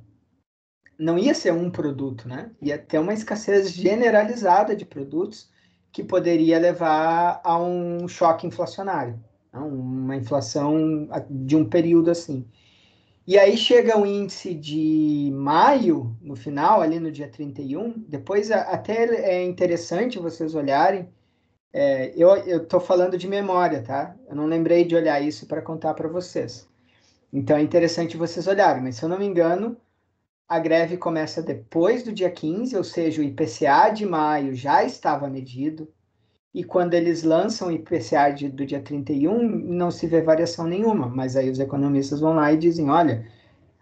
não ia ser um produto, né? Ia ter uma escassez generalizada de produtos que poderia levar a um choque inflacionário, né? Uma inflação de um período assim. E aí chega o índice de maio, no final, ali no dia 31, depois até é interessante vocês olharem, eu estou falando de memória, tá? Eu não lembrei de olhar isso para contar para vocês. Então é interessante vocês olharem, mas se eu não me engano, a greve começa depois do dia 15, ou seja, o IPCA de maio já estava medido, e quando eles lançam o IPCA do dia 31, não se vê variação nenhuma, mas aí os economistas vão lá e dizem, olha,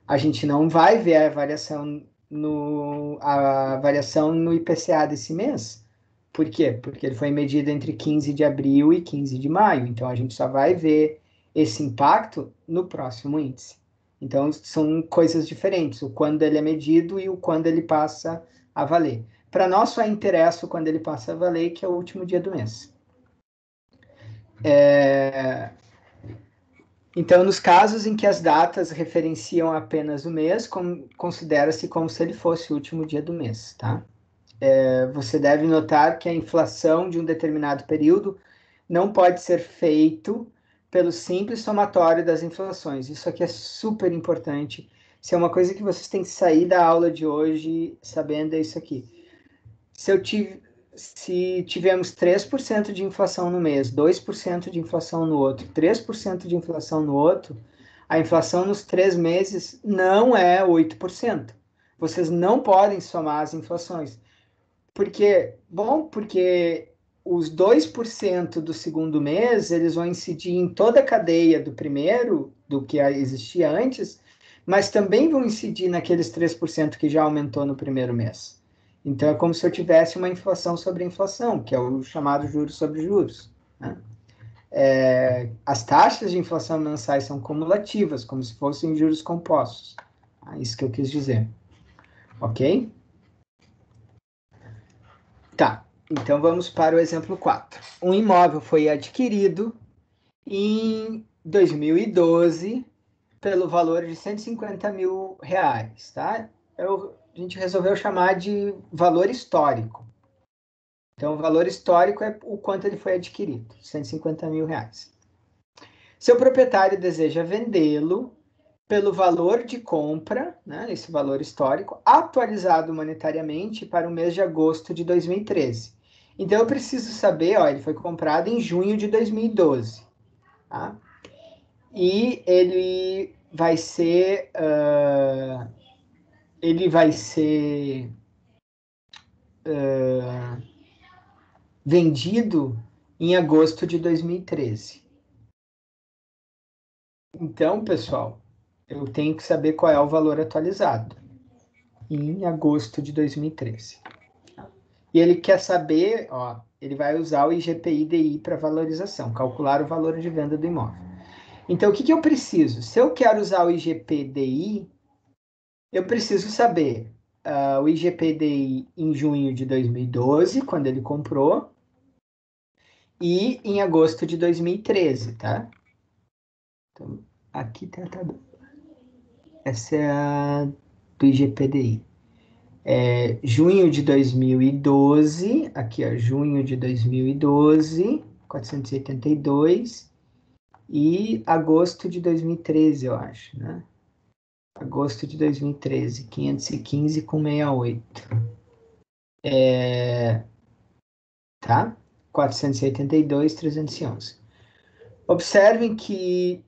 a gente não vai ver a variação no IPCA desse mês. Por quê? Porque ele foi medido entre 15 de abril e 15 de maio. Então, a gente só vai ver esse impacto no próximo índice. Então, são coisas diferentes, o quando ele é medido e o quando ele passa a valer. Para nós, só interessa o quando ele passa a valer, que é o último dia do mês. Então, nos casos em que as datas referenciam apenas o mês, considera-se como se ele fosse o último dia do mês, tá? Você deve notar que a inflação de um determinado período não pode ser feito pelo simples somatório das inflações. Isso aqui é super importante. Isso é uma coisa que vocês têm que sair da aula de hoje sabendo, é isso aqui. Se se tivemos 3% de inflação no mês, 2% de inflação no outro, 3% de inflação no outro, a inflação nos 3 meses não é 8%. Vocês não podem somar as inflações. Por quê? Bom, porque os 2% do segundo mês, eles vão incidir em toda a cadeia do primeiro, do que existia antes, mas também vão incidir naqueles 3% que já aumentou no primeiro mês. Então, é como se eu tivesse uma inflação sobre inflação, que é o chamado juros sobre juros, né? As taxas de inflação mensais são cumulativas, como se fossem juros compostos. É isso que eu quis dizer. Ok? Tá, então vamos para o exemplo 4. Um imóvel foi adquirido em 2012 pelo valor de 150 mil reais, tá? A gente resolveu chamar de valor histórico. Então, o valor histórico é o quanto ele foi adquirido, 150 mil reais. Seu proprietário deseja vendê-lo pelo valor de compra, né, esse valor histórico, atualizado monetariamente para o mês de agosto de 2013. Então, eu preciso saber, ó, ele foi comprado em junho de 2012, tá? E ele vai ser, vendido em agosto de 2013. Então, pessoal, eu tenho que saber qual é o valor atualizado em agosto de 2013. E ele quer saber, ó, ele vai usar o IGPI-DI para valorização, calcular o valor de venda do imóvel. Então, o que eu preciso? Se eu quero usar o IGP-DI, eu preciso saber o IGP-DI em junho de 2012, quando ele comprou, e em agosto de 2013, tá? Então, aqui tá a tabela. Essa é a do IGPDI. Junho de 2012, aqui ó, junho de 2012, 482, e agosto de 2013, eu acho, né? Agosto de 2013, 515 com 68. Tá? 482, 311. Observem que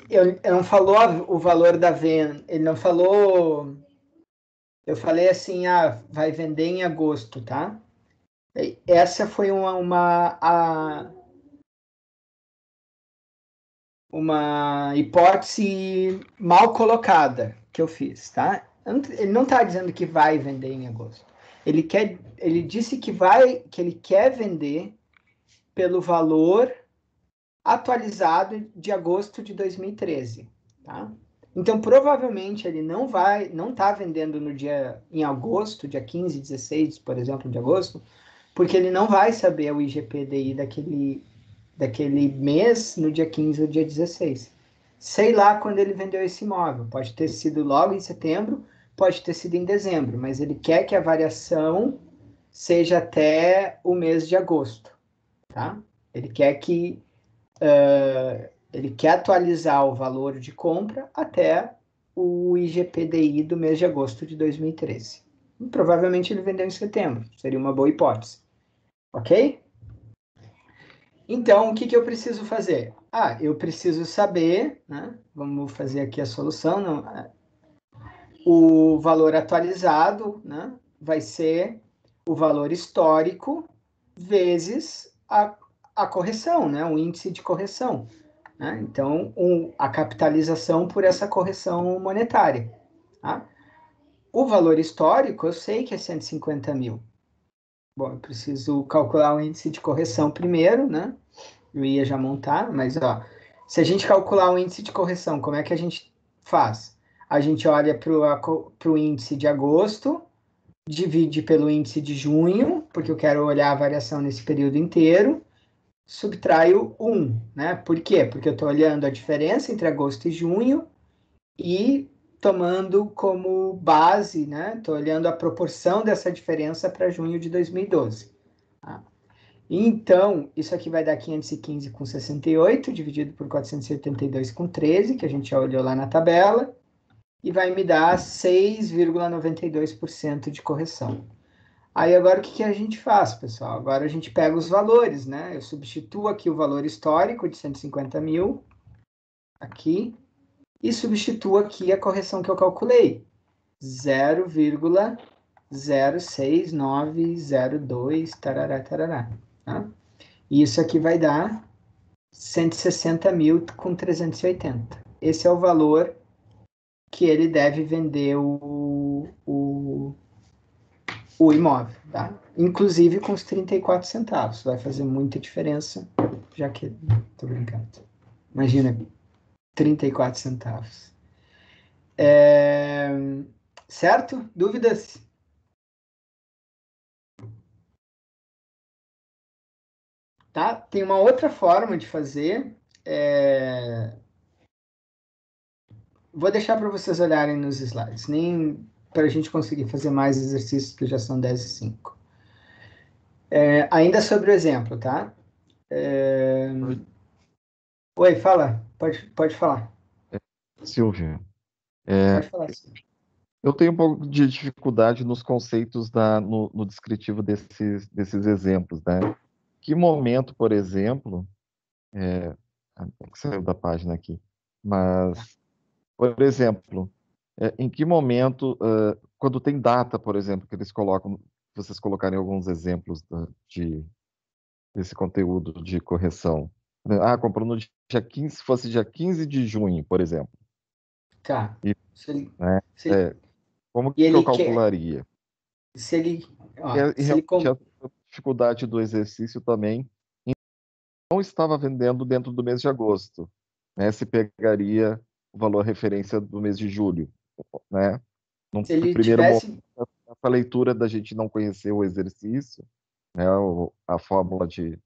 ele não falou o valor da venda, ele não falou. Eu falei assim, vai vender em agosto, tá? Essa foi uma hipótese mal colocada que eu fiz, tá? Ele não está dizendo que vai vender em agosto. Ele disse que ele quer vender pelo valor atualizado de agosto de 2013, tá? Então, provavelmente, ele não está vendendo em agosto, dia 15, 16, por exemplo, de agosto, porque ele não vai saber o IGPDI daquele mês no dia 15 ou dia 16. Sei lá quando ele vendeu esse imóvel. Pode ter sido logo em setembro, pode ter sido em dezembro, mas ele quer que a variação seja até o mês de agosto, tá? Ele quer que ele quer atualizar o valor de compra até o IGPDI do mês de agosto de 2013. E provavelmente ele vendeu em setembro, seria uma boa hipótese. Ok? Então, o que eu preciso fazer? Eu preciso saber, né? Vamos fazer aqui a solução. Não, o valor atualizado, né? Vai ser o valor histórico vezes a correção, né? O índice de correção. Né? Então, a capitalização por essa correção monetária. Tá? O valor histórico, eu sei que é 150 mil. Bom, eu preciso calcular o índice de correção primeiro, né? Eu ia já montar, mas ó, se a gente calcular o índice de correção, como é que a gente faz? A gente olha para o índice de agosto, divide pelo índice de junho, porque eu quero olhar a variação nesse período inteiro, subtraio 1, né? Por quê? Porque eu estou olhando a diferença entre agosto e junho e tomando como base, né? Estou olhando a proporção dessa diferença para junho de 2012. Tá? Então, isso aqui vai dar 515 com 68, dividido por 472 com 13, que a gente já olhou lá na tabela. e vai me dar 6,92% de correção. Aí agora o que a gente faz, pessoal? Agora a gente pega os valores, né? Eu substituo aqui o valor histórico de 150 mil, aqui, e substituo aqui a correção que eu calculei. 0,06902, tarará, tarará. Tá? E isso aqui vai dar 160 mil com 380. Esse é o valor que ele deve vender o imóvel, tá? Inclusive com os 34 centavos. Vai fazer muita diferença, já que... Tô brincando. Imagina, 34 centavos. Certo? Dúvidas? Tá? Tem uma outra forma de fazer. Vou deixar para vocês olharem nos slides. Nem para a gente conseguir fazer mais exercícios, que já são 10:05. Ainda sobre o exemplo, tá? Oi, fala. Pode falar. Silvio, Pode falar, sim. eu tenho um pouco de dificuldade nos conceitos no descritivo desses exemplos, né? Que momento, por exemplo, que saiu da página aqui, mas, por exemplo, em que momento, quando tem data, por exemplo, que eles colocam, vocês colocarem alguns exemplos desse conteúdo de correção. Comprou no dia 15, se fosse dia 15 de junho, por exemplo. Tá. E, Se ele, né, se ele, como e que eu ele quer... calcularia? Se ele... E, Ó, e se ele realmente a dificuldade do exercício também não estava vendendo dentro do mês de agosto, né? Se pegaria o valor referência do mês de julho, né? Num se ele primeiro momento, tivesse... essa leitura da gente não conhecer o exercício, né? A fórmula de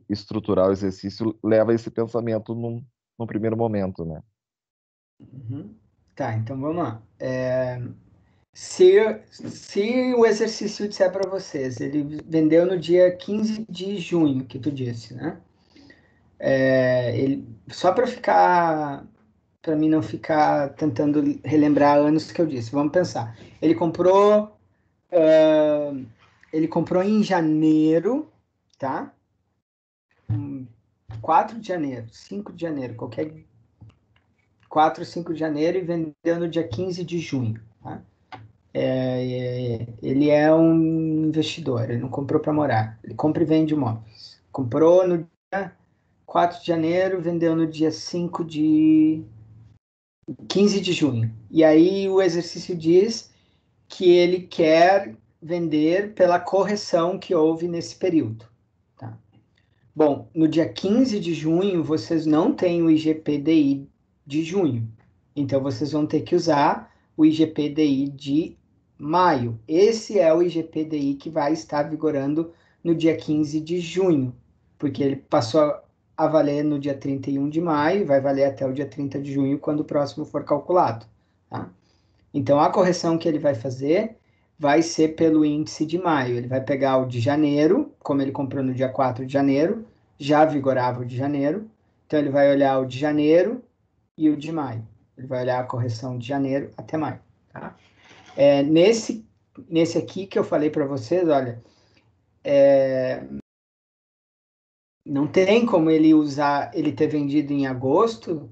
estruturar o exercício leva a esse pensamento num primeiro momento, né? Uhum. Tá, então vamos lá. Se o exercício disser para vocês, ele vendeu no dia 15 de junho, que tu disse, né? Só para mim não ficar tentando relembrar anos que eu disse, vamos pensar. Ah, ele comprou em janeiro, tá? 4 de janeiro, 5 de janeiro, qualquer 4 ou 5 de janeiro e vendeu no dia 15 de junho, tá? Ele é um investidor, ele não comprou para morar, ele compra e vende imóveis. Comprou no dia 4 de janeiro, vendeu no dia 15 de junho. E aí o exercício diz que ele quer vender pela correção que houve nesse período. Tá? Bom, no dia 15 de junho, vocês não têm o IGPDI de junho. Então, vocês vão ter que usar o IGPDI de maio. Esse é o IGPDI que vai estar vigorando no dia 15 de junho, porque ele passou a valer no dia 31 de maio, vai valer até o dia 30 de junho, quando o próximo for calculado. Tá? Então, a correção que ele vai fazer vai ser pelo índice de maio. Ele vai pegar o de janeiro, como ele comprou no dia 4 de janeiro, já vigorava o de janeiro. Então, ele vai olhar o de janeiro e o de maio. Ele vai olhar a correção de janeiro até maio. Tá? Nesse aqui que eu falei para vocês, olha, não tem como ele ter vendido em agosto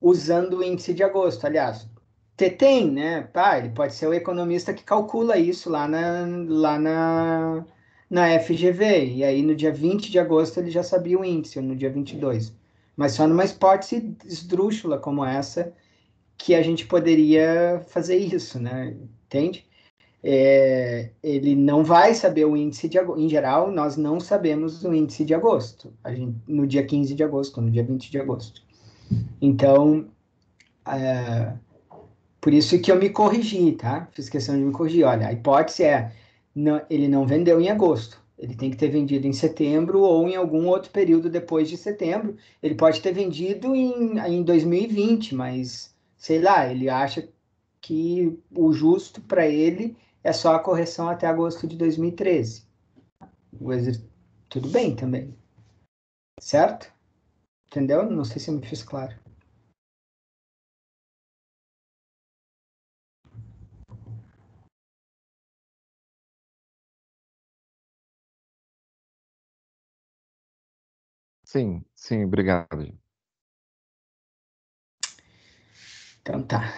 usando o índice de agosto. Aliás, tem, né? Ele pode ser o economista que calcula isso na FGV. E aí no dia 20 de agosto ele já sabia o índice, ou no dia 22. Mas só numa hipótese esdrúxula como essa que a gente poderia fazer isso, né? Entende? Ele não vai saber o índice de agosto. Em geral, nós não sabemos o índice de agosto. No dia 15 de agosto, no dia 20 de agosto. Então, por isso que eu me corrigi, tá? Fiz questão de me corrigir. Olha, a hipótese ele não vendeu em agosto. Ele tem que ter vendido em setembro ou em algum outro período depois de setembro. Ele pode ter vendido em 2020, mas sei lá, ele acha que o justo para ele é só a correção até agosto de 2013. Tudo bem também, certo? Entendeu? Não sei se eu me fiz claro. sim, obrigado. Então tá.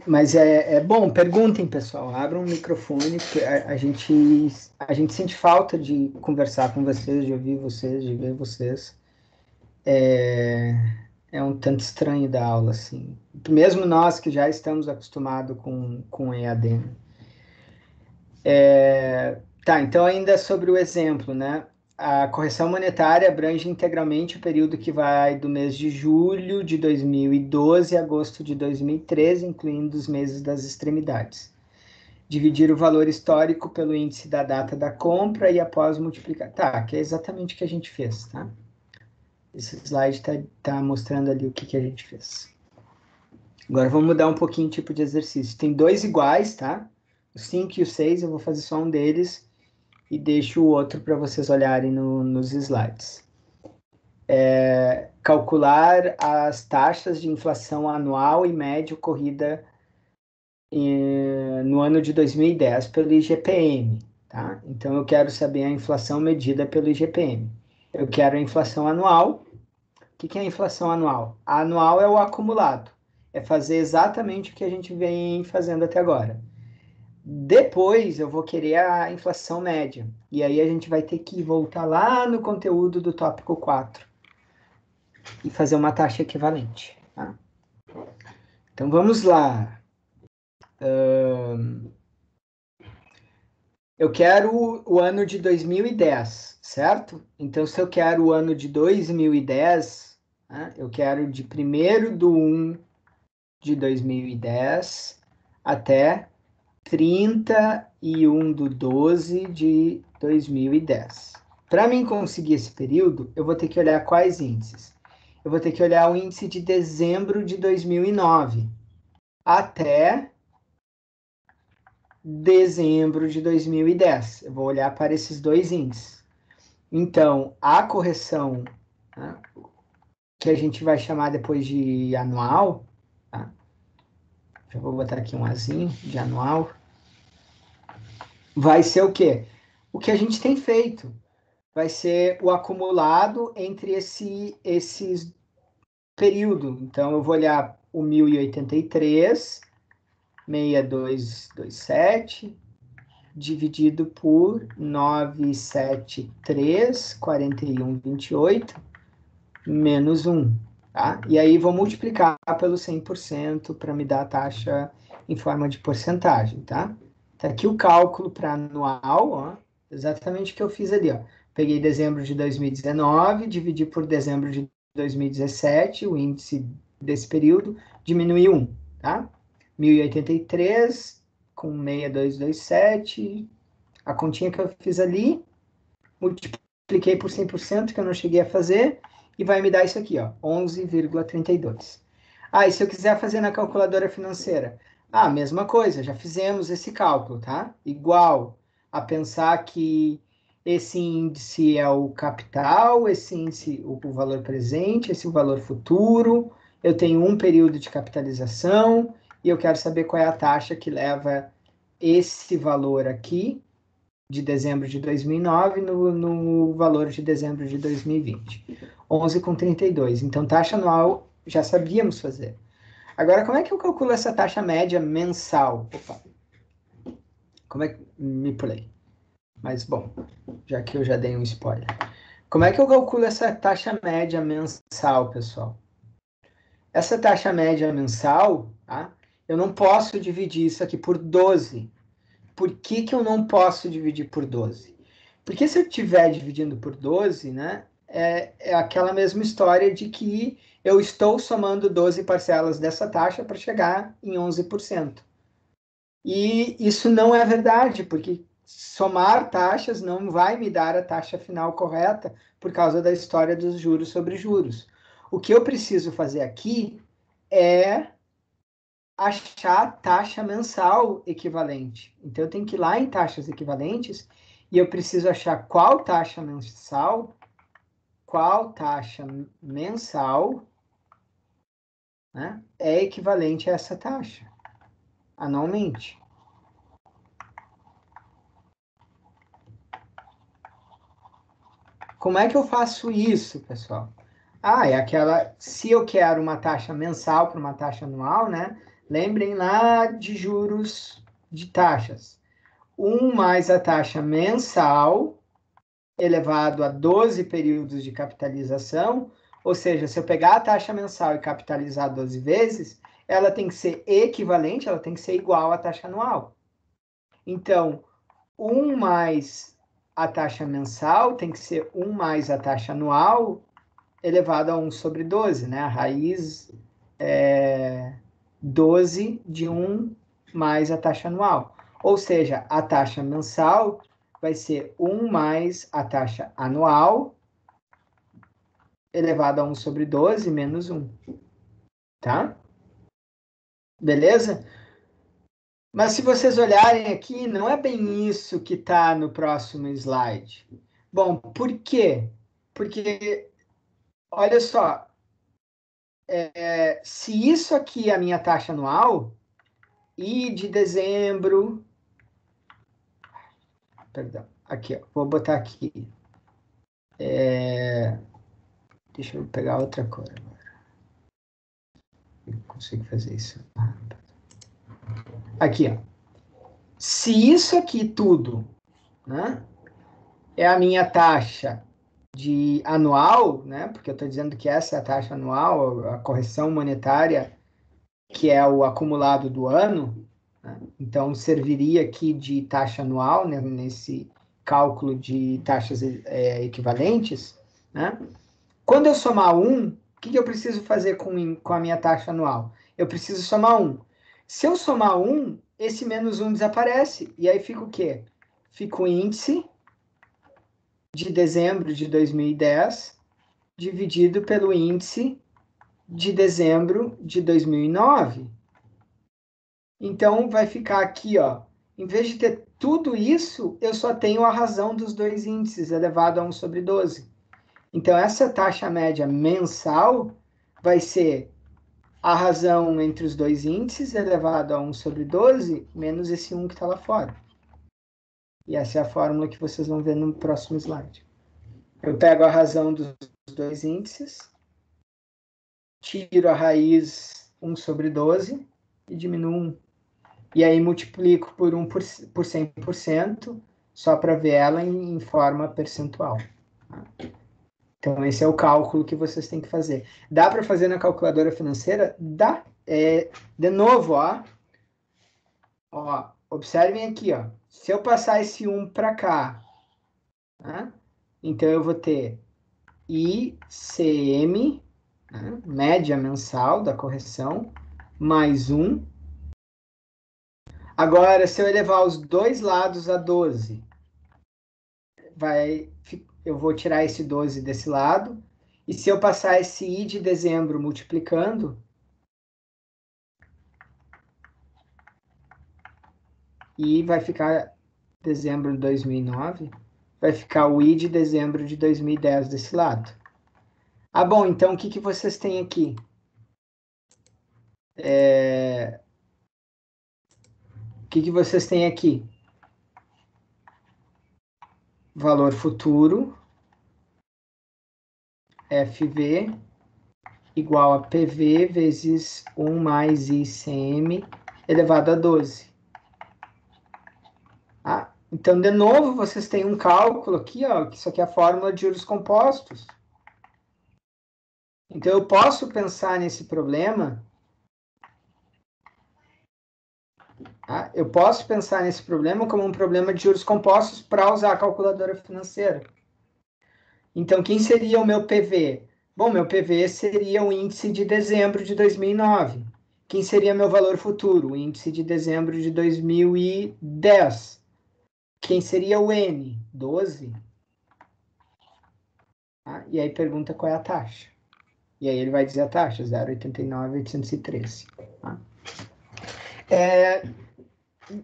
Mas é bom, perguntem, pessoal. Abram o microfone, porque a gente sente falta de conversar com vocês, de ouvir vocês, de ver vocês. É um tanto estranho da aula, assim. Mesmo nós que já estamos acostumados com EAD. Né? Tá, então ainda sobre o exemplo, né? A correção monetária abrange integralmente o período que vai do mês de julho de 2012 a agosto de 2013, incluindo os meses das extremidades. Dividir o valor histórico pelo índice da data da compra e após multiplicar. Tá, que é exatamente o que a gente fez, tá? Esse slide tá mostrando ali o que a gente fez. Agora vamos mudar um pouquinho o tipo de exercício. Tem dois iguais, tá? O 5 e o 6, eu vou fazer só um deles e deixo o outro para vocês olharem nos slides. Calcular as taxas de inflação anual e média ocorrida no ano de 2010 pelo IGPM. Tá? Então, eu quero saber a inflação medida pelo IGPM. Eu quero a inflação anual. O que é a inflação anual? A anual é o acumulado. É fazer exatamente o que a gente vem fazendo até agora. Depois eu vou querer a inflação média. E aí a gente vai ter que voltar lá no conteúdo do tópico 4 e fazer uma taxa equivalente. Tá? Então vamos lá. Eu quero o ano de 2010, certo? Então, se eu quero o ano de 2010, né, eu quero de 1º de 1 de 2010 até 31 de 12 de 2010. Para mim conseguir esse período, eu vou ter que olhar quais índices? Eu vou ter que olhar o índice de dezembro de 2009 até dezembro de 2010. Eu vou olhar para esses dois índices. Então, a correção, né, que a gente vai chamar depois de anual, tá? Já vou botar aqui um azinho de anual, vai ser o quê? O que a gente tem feito. Vai ser o acumulado entre esses períodos. Então, eu vou olhar o 1083, 6227, dividido por 973, 4128, menos 1. Tá? E aí, vou multiplicar pelo 100% para me dar a taxa em forma de porcentagem. Tá? Tá aqui o cálculo para anual, ó, exatamente o que eu fiz ali. Ó. Peguei dezembro de 2019, dividi por dezembro de 2017, o índice desse período, diminui 1. Tá? 1083 com 6227, a continha que eu fiz ali, multipliquei por 100%, que eu não cheguei a fazer, e vai me dar isso aqui, ó, 11,32. Ah, e se eu quiser fazer na calculadora financeira? Ah, mesma coisa, já fizemos esse cálculo, tá? Igual a pensar que esse índice é o capital, esse índice, o valor presente, esse é o valor futuro, eu tenho um período de capitalização, e eu quero saber qual é a taxa que leva esse valor aqui, de dezembro de 2009, no valor de dezembro de 2020. 11,32. Então, taxa anual já sabíamos fazer. Agora, como é que eu calculo essa taxa média mensal? Opa. Como é que... Me pulei. Mas, bom, já que eu já dei um spoiler. Como é que eu calculo essa taxa média mensal, pessoal? Essa taxa média mensal, tá? Eu não posso dividir isso aqui por 12. Por que que eu não posso dividir por 12? Porque se eu estiver dividindo por 12, né, é aquela mesma história de que eu estou somando 12 parcelas dessa taxa para chegar em 11%. E isso não é verdade, porque somar taxas não vai me dar a taxa final correta por causa da história dos juros sobre juros. O que eu preciso fazer aqui é achar a taxa mensal equivalente. Então, eu tenho que ir lá em taxas equivalentes e eu preciso achar qual taxa mensal, né, é equivalente a essa taxa, anualmente. Como é que eu faço isso, pessoal? É aquela, se eu quero uma taxa mensal para uma taxa anual, né? Lembrem lá de juros de taxas. 1 mais a taxa mensal elevado a 12 períodos de capitalização, ou seja, se eu pegar a taxa mensal e capitalizar 12 vezes, ela tem que ser equivalente, ela tem que ser igual à taxa anual. Então, 1 mais a taxa mensal tem que ser 1 mais a taxa anual elevado a 1 sobre 12, né? A raiz é 12 de 1 mais a taxa anual. Ou seja, a taxa mensal vai ser 1 mais a taxa anual elevado a 1 sobre 12 menos 1. Tá? Beleza? Mas se vocês olharem aqui, não é bem isso que está no próximo slide. Bom, por quê? Porque, olha só, se isso aqui é a minha taxa anual, e de dezembro... Perdão, aqui, ó, vou botar aqui. Deixa eu pegar outra cor agora. Eu consigo fazer isso. Aqui, ó. Se isso aqui tudo, né, é a minha taxa de anual, né, porque eu estou dizendo que essa é a taxa anual, a correção monetária, que é o acumulado do ano, né, então serviria aqui de taxa anual, né, nesse cálculo de taxas equivalentes, né? Quando eu somar 1, o que eu preciso fazer com a minha taxa anual? Eu preciso somar 1. Se eu somar 1, esse menos 1 desaparece. E aí fica o quê? Fica o índice de dezembro de 2010 dividido pelo índice de dezembro de 2009. Então, vai ficar aqui, ó. Em vez de ter tudo isso, eu só tenho a razão dos dois índices elevado a 1 sobre 12. Então, essa taxa média mensal vai ser a razão entre os dois índices elevado a 1 sobre 12, menos esse 1 que está lá fora. E essa é a fórmula que vocês vão ver no próximo slide. Eu pego a razão dos dois índices, tiro a raiz 1 sobre 12 e diminuo 1. E aí multiplico por 1 por 100%, só para ver ela em forma percentual. Então, esse é o cálculo que vocês têm que fazer. Dá para fazer na calculadora financeira? Dá. De novo, ó, observem aqui, ó. Se eu passar esse 1 para cá, né, então eu vou ter ICM, né, média mensal da correção, mais 1. Agora, se eu elevar os dois lados a 12, eu vou tirar esse 12 desse lado. E se eu passar esse I de dezembro multiplicando, e vai ficar dezembro de 2009, vai ficar o I de dezembro de 2010 desse lado. Bom, então o que vocês têm aqui? O que vocês têm aqui? Valor futuro, FV, igual a PV vezes 1 mais ICM elevado a 12. Então, de novo, vocês têm um cálculo aqui, ó, que isso aqui é a fórmula de juros compostos. Então, eu posso pensar nesse problema... Eu posso pensar nesse problema como um problema de juros compostos para usar a calculadora financeira. Então, quem seria o meu PV? Bom, meu PV seria o índice de dezembro de 2009. Quem seria meu valor futuro? O índice de dezembro de 2010. Quem seria o N? 12. E aí pergunta qual é a taxa. E aí ele vai dizer a taxa, 0,89,813.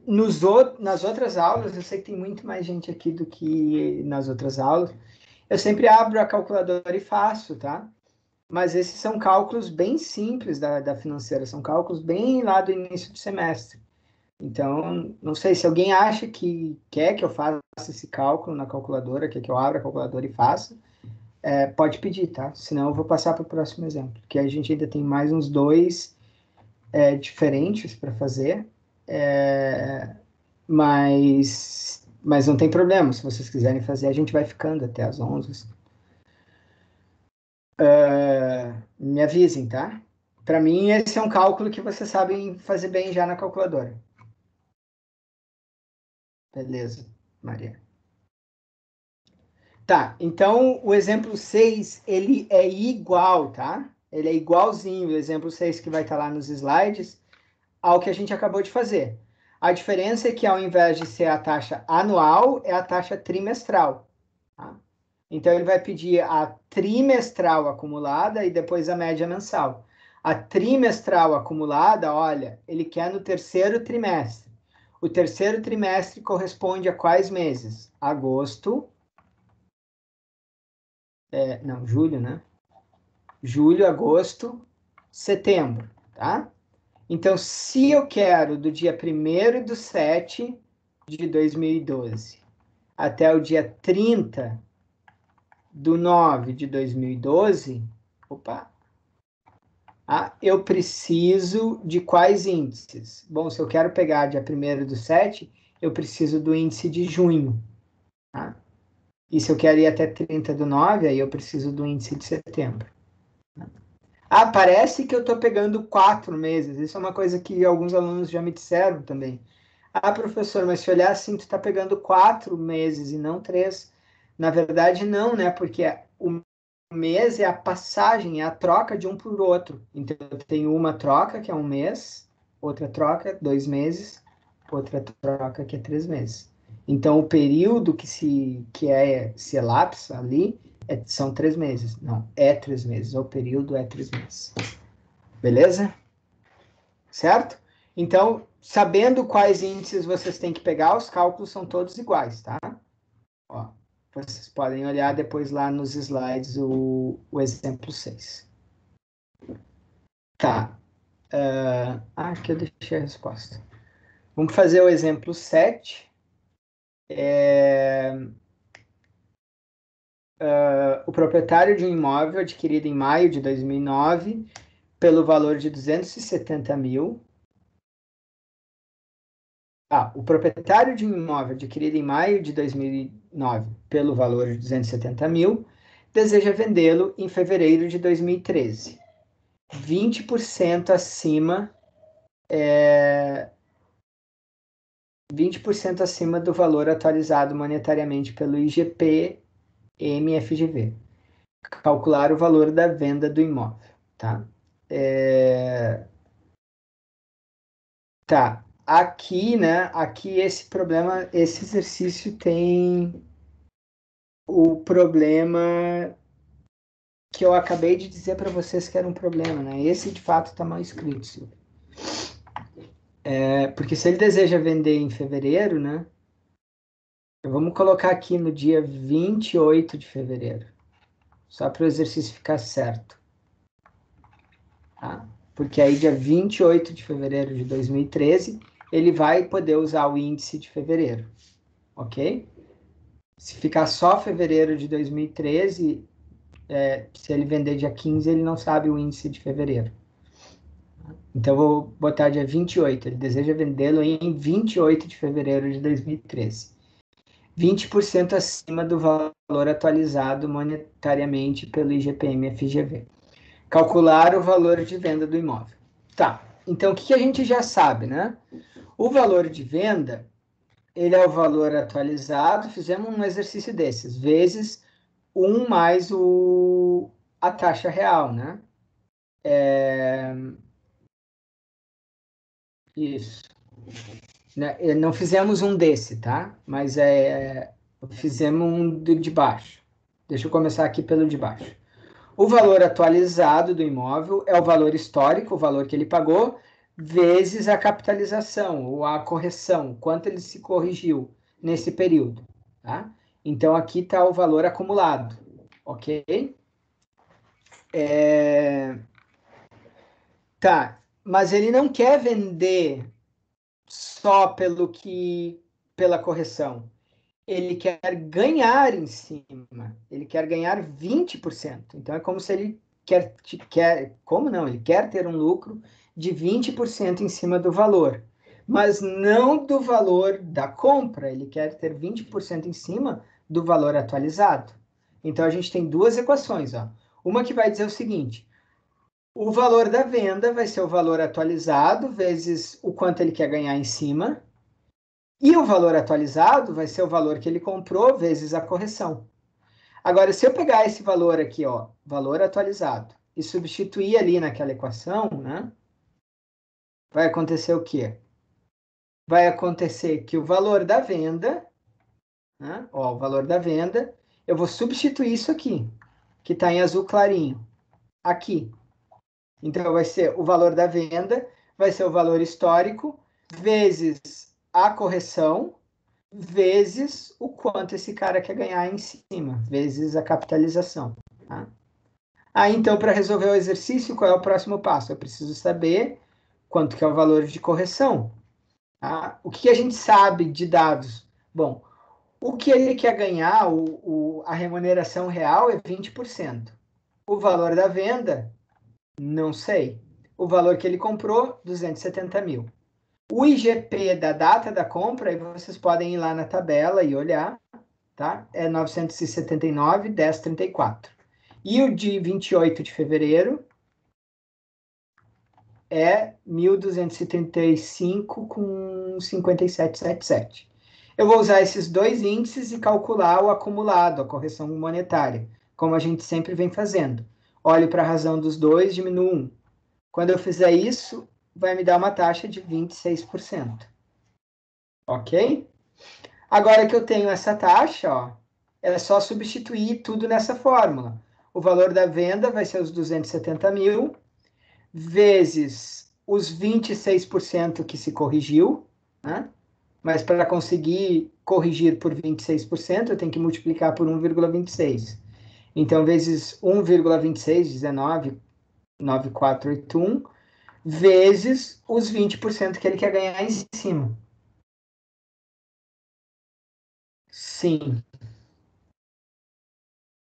Nas outras aulas, eu sei que tem muito mais gente aqui do que nas outras aulas, eu sempre abro a calculadora e faço, tá? Mas esses são cálculos bem simples da financeira, são cálculos bem lá do início do semestre. Então, não sei se alguém acha que quer que eu faça esse cálculo na calculadora, quer que eu abra a calculadora e faça, Pode pedir, tá? Senão eu vou passar para o próximo exemplo, que a gente ainda tem mais uns dois diferentes para fazer, mas não tem problema. Se vocês quiserem fazer, a gente vai ficando até as 11. Me avisem, tá? Para mim, esse é um cálculo que vocês sabem fazer bem já na calculadora. Beleza, Maria. Tá, então o exemplo 6, ele é igual, tá? Ele é igualzinho, o exemplo 6 que vai estar lá nos slides, ao que a gente acabou de fazer. A diferença é que ao invés de ser a taxa anual, é a taxa trimestral. Tá? Então ele vai pedir a trimestral acumulada e depois a média mensal. A trimestral acumulada, olha, ele quer no terceiro trimestre. O terceiro trimestre corresponde a quais meses? Agosto, julho, né? Julho, agosto, setembro, tá? Então, se eu quero do dia 1º/7 de 2012 até o dia 30/9 de 2012, eu preciso de quais índices? Bom, se eu quero pegar dia 1º/7, eu preciso do índice de junho, tá? E se eu quero ir até 30/9, aí eu preciso do índice de setembro. Parece que eu estou pegando 4 meses. Isso é uma coisa que alguns alunos já me disseram também. Professor, mas se olhar assim, tu está pegando 4 meses e não 3. Na verdade, não, né? Porque o mês é a passagem, é a troca de um por outro. Então, eu tenho uma troca, que é 1 mês, outra troca, 2 meses, outra troca, que é 3 meses. Então, o período que se elapsa ali são 3 meses. Não, é 3 meses. O período é 3 meses. Beleza? Certo? Então, sabendo quais índices vocês têm que pegar, os cálculos são todos iguais, tá? Ó, vocês podem olhar depois lá nos slides o exemplo 6. Tá. Aqui eu deixei a resposta. Vamos fazer o exemplo 7. O proprietário de um imóvel adquirido em maio de 2009 pelo valor de 270 mil. O proprietário de um imóvel adquirido em maio de 2009 pelo valor de 270 mil deseja vendê-lo em fevereiro de 2013. 20% acima 20% acima do valor atualizado monetariamente pelo IGP-MFGV. Calcular o valor da venda do imóvel, tá? Tá. Aqui, né? Aqui esse problema, esse exercício tem o problema que eu acabei de dizer para vocês que era um problema, né? Esse de fato está mal escrito, Silvio. Porque se ele deseja vender em fevereiro, né? Vamos colocar aqui no dia 28 de fevereiro, só para o exercício ficar certo. Tá? Porque aí, dia 28 de fevereiro de 2013, ele vai poder usar o índice de fevereiro, ok? Se ficar só fevereiro de 2013, se ele vender dia 15, ele não sabe o índice de fevereiro. Então, eu vou botar dia 28. Ele deseja vendê-lo em 28 de fevereiro de 2013. 20% acima do valor atualizado monetariamente pelo IGPM-FGV. Calcular o valor de venda do imóvel. Tá, então o que a gente já sabe, né? O valor de venda, ele é o valor atualizado, fizemos um exercício desses, vezes 1 mais a taxa real, né? Isso. Não fizemos um desse, tá? Mas fizemos um de baixo. Deixa eu começar aqui pelo de baixo. O valor atualizado do imóvel é o valor histórico, o valor que ele pagou, vezes a capitalização ou a correção, quanto ele se corrigiu nesse período. Tá? Então, aqui está o valor acumulado, ok? Tá, mas ele não quer vender só pela correção. ele quer ganhar em cima, ele quer ganhar 20%. Então, é como se ele ele quer ter um lucro de 20% em cima do valor, mas não do valor da compra, ele quer ter 20% em cima do valor atualizado. Então, a gente tem duas equações, ó. Uma que vai dizer o seguinte: o valor da venda vai ser o valor atualizado vezes o quanto ele quer ganhar em cima, e o valor atualizado vai ser o valor que ele comprou vezes a correção. Agora, se eu pegar esse valor aqui, ó, valor atualizado, e substituir ali naquela equação, né? Vai acontecer o quê? Vai acontecer que o valor da venda, né? Ó, o valor da venda, eu vou substituir isso aqui, que está em azul clarinho, aqui. Então, vai ser o valor da venda, vai ser o valor histórico, vezes a correção, vezes o quanto esse cara quer ganhar em cima, vezes a capitalização. Tá? Aí, então, para resolver o exercício, qual é o próximo passo? Eu preciso saber quanto que é o valor de correção. Tá? O que a gente sabe de dados? Bom, o que ele quer ganhar, a remuneração real é 20%. O valor da venda, não sei. O valor que ele comprou, 270 mil. O IGP da data da compra, aí vocês podem ir lá na tabela e olhar, tá? É 979, 1034. E o de 28 de fevereiro é 1.235 com 57,77. Eu vou usar esses dois índices e calcular o acumulado, a correção monetária, como a gente sempre vem fazendo. Olho para a razão dos dois, diminuo 1. Quando eu fizer isso, vai me dar uma taxa de 26%. Ok? Agora que eu tenho essa taxa, ó, é só substituir tudo nessa fórmula. O valor da venda vai ser os 270 mil, vezes os 26% que se corrigiu, né? Mas para conseguir corrigir por 26%, eu tenho que multiplicar por 1,26. Então, vezes 1,26, 19,9481, vezes os 20% que ele quer ganhar em cima. Sim,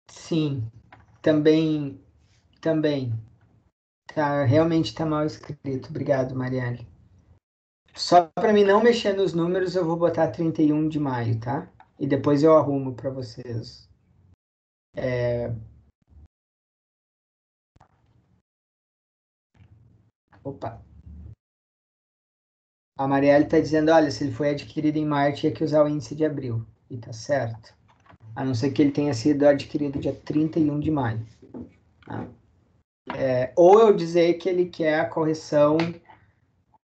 sim, também, também. Tá, realmente tá mal escrito. Obrigado, Marielle. Só para mim não mexer nos números, eu vou botar 31 de maio, tá? E depois eu arrumo para vocês. Opa. A Marielle está dizendo, olha, se ele foi adquirido em maio, tinha que usar o índice de abril. E tá certo. A não ser que ele tenha sido adquirido dia 31 de maio. Tá? Ou eu dizer que ele quer a correção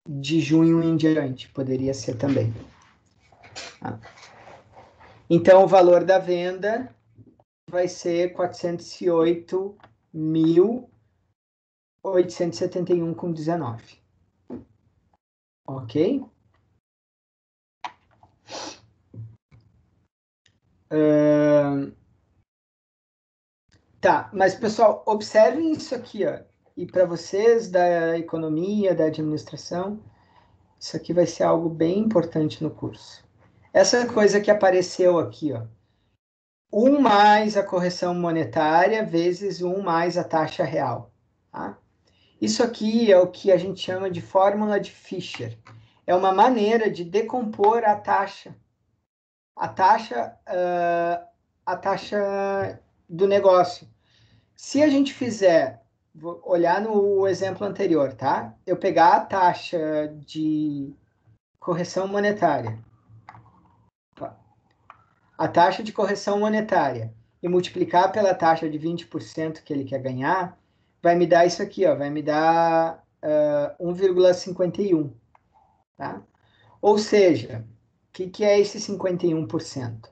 de junho em diante. Poderia ser também. Tá? Então, o valor da venda vai ser 408.871,19. Ok? Tá, mas pessoal, observem isso aqui, ó. E para vocês da economia, da administração, isso aqui vai ser algo bem importante no curso. Essa coisa que apareceu aqui, ó. 1 mais a correção monetária vezes 1 mais a taxa real. Tá? Isso aqui é o que a gente chama de fórmula de Fischer. É uma maneira de decompor a taxa. A taxa do negócio. Se a gente fizer, vou olhar no exemplo anterior, tá? Eu pegar a taxa de correção monetária, a taxa de correção monetária e multiplicar pela taxa de 20% que ele quer ganhar, vai me dar isso aqui, ó, vai me dar 1,51, tá? Ou seja, o que é esse 51%?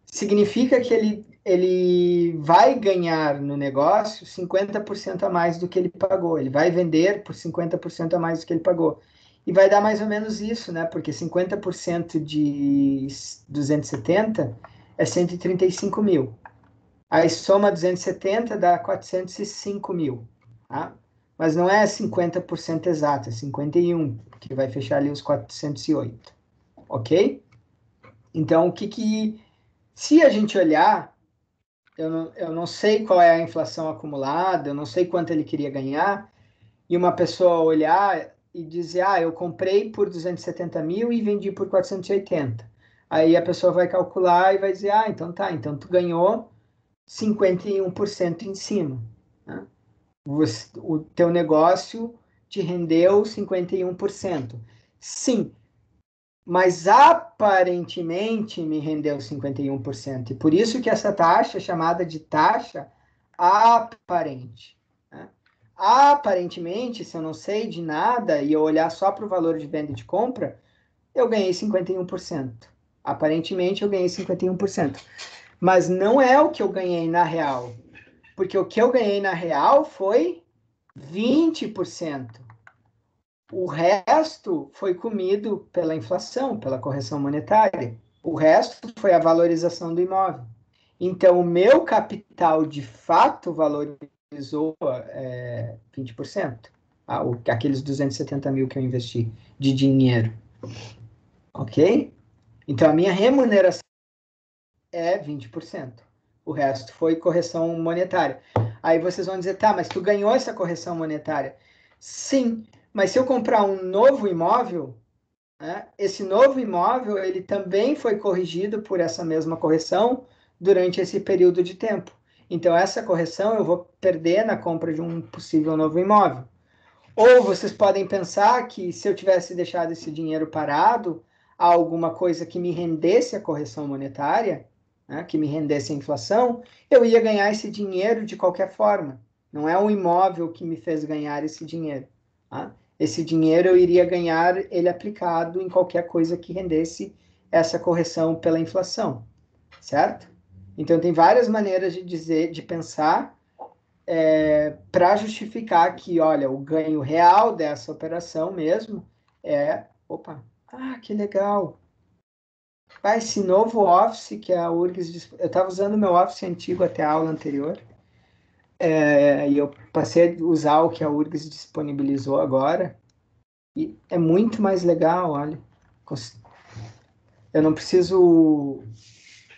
Significa que ele vai ganhar no negócio 50% a mais do que ele pagou. Ele vai vender por 50% a mais do que ele pagou. E vai dar mais ou menos isso, né? Porque 50% de 270 é 135 mil. Aí soma 270 dá 405 mil. Tá? Mas não é 50% exato, é 51, que vai fechar ali os 408. Ok? Então, se a gente olhar, eu não sei qual é a inflação acumulada, eu não sei quanto ele queria ganhar, e uma pessoa olhar e dizer, eu comprei por 270 mil e vendi por 480. Aí a pessoa vai calcular e vai dizer, então tá, então tu ganhou 51% em cima, né? O teu negócio te rendeu 51%. Sim, mas aparentemente me rendeu 51%. E por isso que essa taxa é chamada de taxa aparente, né? Aparentemente, se eu não sei de nada e eu olhar só para o valor de venda e de compra, eu ganhei 51%. Aparentemente, eu ganhei 51%. Mas não é o que eu ganhei na real. Porque o que eu ganhei na real foi 20%. O resto foi comido pela inflação, pela correção monetária. O resto foi a valorização do imóvel. Então, o meu capital de fato valorizou 20%. Aqueles 270 mil que eu investi de dinheiro. Ok? Então, a minha remuneração é 20%. O resto foi correção monetária. Aí vocês vão dizer, tá, mas tu ganhou essa correção monetária. Sim, mas se eu comprar um novo imóvel, né, esse novo imóvel, ele também foi corrigido por essa mesma correção durante esse período de tempo. Então, essa correção eu vou perder na compra de um possível novo imóvel. Ou vocês podem pensar que se eu tivesse deixado esse dinheiro parado, há alguma coisa que me rendesse a correção monetária, né, que me rendesse a inflação, eu ia ganhar esse dinheiro de qualquer forma. Não é um imóvel que me fez ganhar esse dinheiro. Tá? Esse dinheiro eu iria ganhar ele aplicado em qualquer coisa que rendesse essa correção pela inflação, certo? Então tem várias maneiras de dizer, de pensar para justificar que, olha, o ganho real dessa operação mesmo é, que legal. Esse novo Office que a URGS, eu estava usando o meu Office antigo até a aula anterior, e eu passei a usar o que a URGS disponibilizou agora, e é muito mais legal, olha. Eu não preciso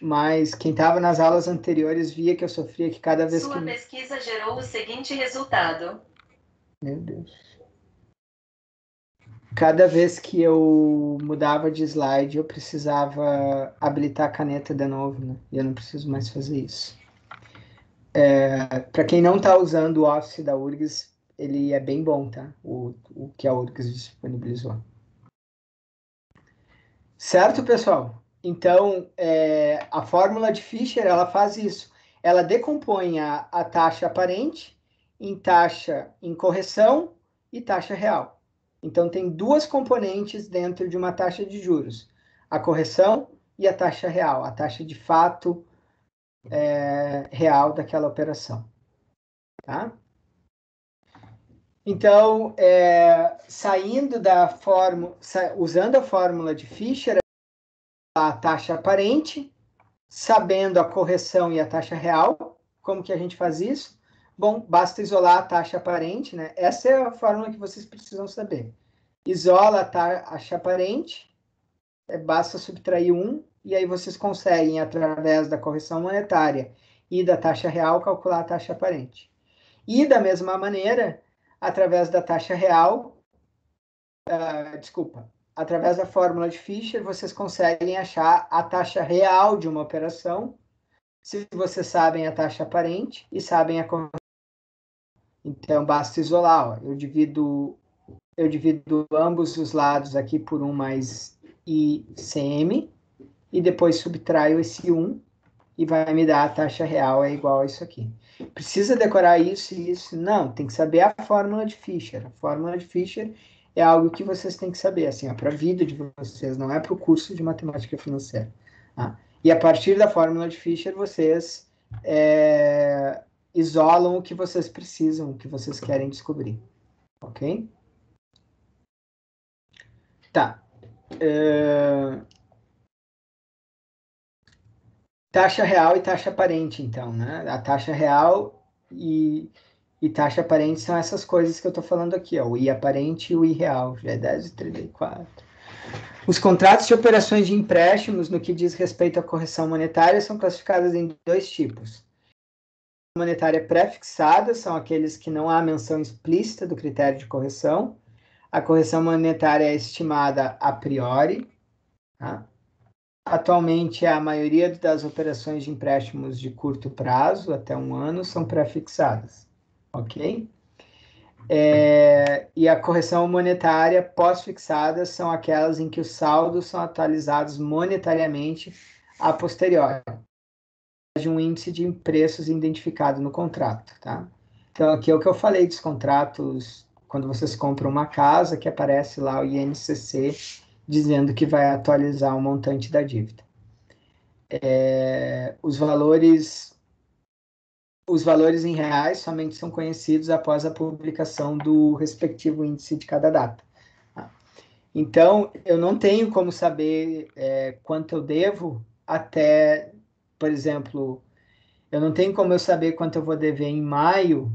mais. Quem estava nas aulas anteriores via que eu sofria que cada vez Sua pesquisa gerou o seguinte resultado. Meu Deus. Cada vez que eu mudava de slide, eu precisava habilitar a caneta de novo, né? E eu não preciso mais fazer isso. Para quem não está usando o Office da URGS, ele é bem bom, tá? O que a URGS disponibilizou. Certo, pessoal? Então, a fórmula de Fischer, ela faz isso. Ela decompõe a taxa aparente em taxa em correção e taxa real. Então, tem duas componentes dentro de uma taxa de juros. A correção e a taxa real. A taxa de fato real daquela operação. Tá? Então, saindo da fórmula, usando a fórmula de Fischer, a taxa aparente, sabendo a correção e a taxa real. Como que a gente faz isso? Bom, basta isolar a taxa aparente, né? Essa é a fórmula que vocês precisam saber. Isola a taxa aparente, basta subtrair 1, e aí vocês conseguem, através da correção monetária e da taxa real, calcular a taxa aparente. E, da mesma maneira, através da taxa real, através da fórmula de Fischer, vocês conseguem achar a taxa real de uma operação, se vocês sabem a taxa aparente e sabem a correção. Então, basta isolar. Eu divido ambos os lados aqui por 1 mais ICM, e depois subtraio esse 1, e vai me dar a taxa real é igual a isso aqui. Precisa decorar isso e isso? Não, tem que saber a fórmula de Fischer. A fórmula de Fischer é algo que vocês têm que saber, assim, para a vida de vocês, não é para o curso de matemática financeira. Tá? E a partir da fórmula de Fischer, vocês isolam o que vocês precisam, o que vocês querem descobrir. Ok? Tá. Taxa real e taxa aparente, então, né? A taxa real e taxa aparente são essas coisas que eu estou falando aqui, ó, o I aparente e o I real, já é 10,34. Os contratos de operações de empréstimos, no que diz respeito à correção monetária, são classificados em 2 tipos. A monetária pré-fixada são aqueles que não há menção explícita do critério de correção. A correção monetária é estimada a priori. Tá? Atualmente, a maioria das operações de empréstimos de curto prazo, até 1 ano, são pré-fixadas. Ok? E a correção monetária pós-fixada são aquelas em que os saldos são atualizados monetariamente a posteriori, de um índice de preços identificado no contrato, tá? Então, aqui é o que eu falei dos contratos, quando vocês compram uma casa, que aparece lá o INCC dizendo que vai atualizar o montante da dívida. Os valores em reais somente são conhecidos após a publicação do respectivo índice de cada data. Então, eu não tenho como saber quanto eu devo até, por exemplo, eu não tenho como eu saber quanto eu vou dever em maio.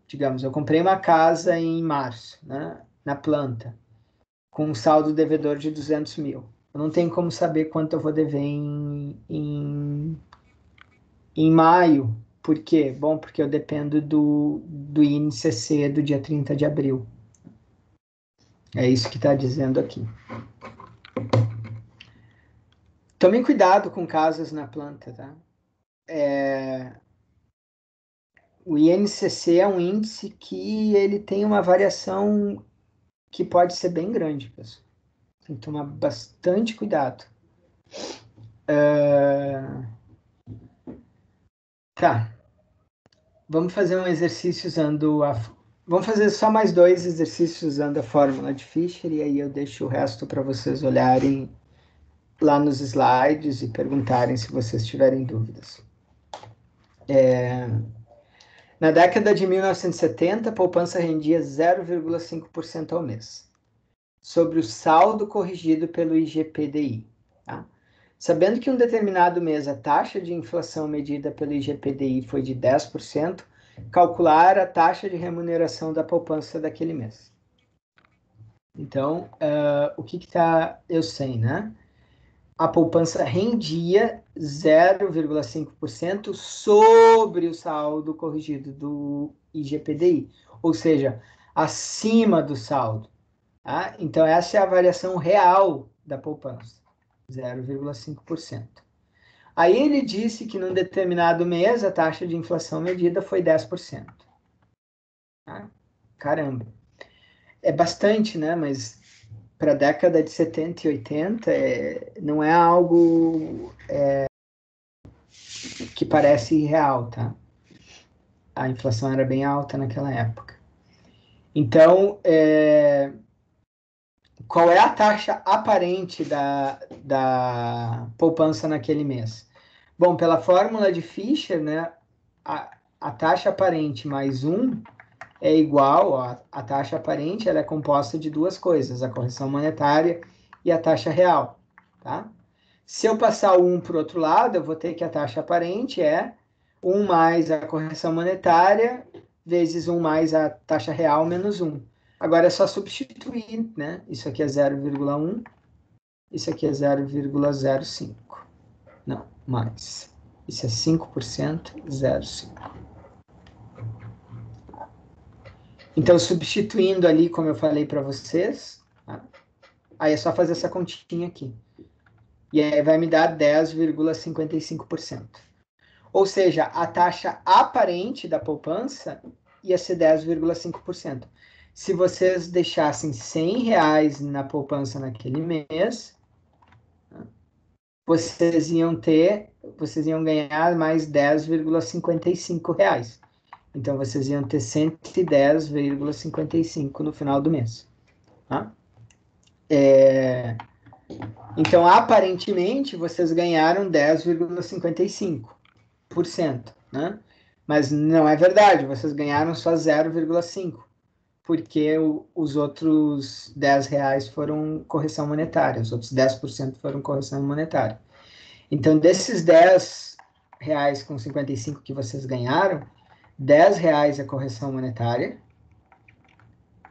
Digamos, eu comprei uma casa em março, né, na planta, com um saldo devedor de 200 mil. Eu não tenho como saber quanto eu vou dever em maio. Por quê? Bom, porque eu dependo do INCC do dia 30 de abril. É isso que está dizendo aqui. Tomem cuidado com casas na planta, tá? O INCC é um índice que ele tem uma variação que pode ser bem grande, pessoal. Tem que tomar bastante cuidado. Tá. Vamos fazer um exercício usando Vamos fazer só mais 2 exercícios usando a fórmula de Fischer, e aí eu deixo o resto para vocês olharem lá nos slides e perguntarem se vocês tiverem dúvidas. Na década de 1970, a poupança rendia 0,5% ao mês, sobre o saldo corrigido pelo IGPDI. Tá? Sabendo que em um determinado mês a taxa de inflação medida pelo IGPDI foi de 10%, calcular a taxa de remuneração da poupança daquele mês. Então, o que está, eu sei, né? A poupança rendia 0,5% sobre o saldo corrigido do IGPDI, ou seja, acima do saldo. Tá? Então, essa é a variação real da poupança, 0,5%. Aí ele disse que num determinado mês a taxa de inflação medida foi 10%. Tá? Caramba. É bastante, né? Mas para a década de 70 e 80 não é algo que parece irreal, tá? A inflação era bem alta naquela época. Então, qual é a taxa aparente da poupança naquele mês? Bom, pela fórmula de Fischer, né, a taxa aparente mais 1 é igual, a taxa aparente ela é composta de 2 coisas, a correção monetária e a taxa real. Tá? Se eu passar o 1 para o outro lado, eu vou ter que a taxa aparente é 1 mais a correção monetária vezes 1 mais a taxa real menos 1. Agora é só substituir, né? Isso aqui é 0,1, isso aqui é 0,05. Não, mais. Isso é 5%, 0,5. Então, substituindo ali, como eu falei para vocês, tá? Aí é só fazer essa continha aqui. E aí vai me dar 10,55%. Ou seja, a taxa aparente da poupança ia ser 10,5%. Se vocês deixassem R$100 na poupança naquele mês, vocês iam ganhar mais R$10,55. Então, vocês iam ter 110,55 no final do mês. Tá? Então, aparentemente, vocês ganharam 10,55%. Né? Mas não é verdade, vocês ganharam só 0,5%, porque os outros R$10 foram correção monetária, os outros 10% foram correção monetária. Então, desses R$10,55 que vocês ganharam, R$10 é correção monetária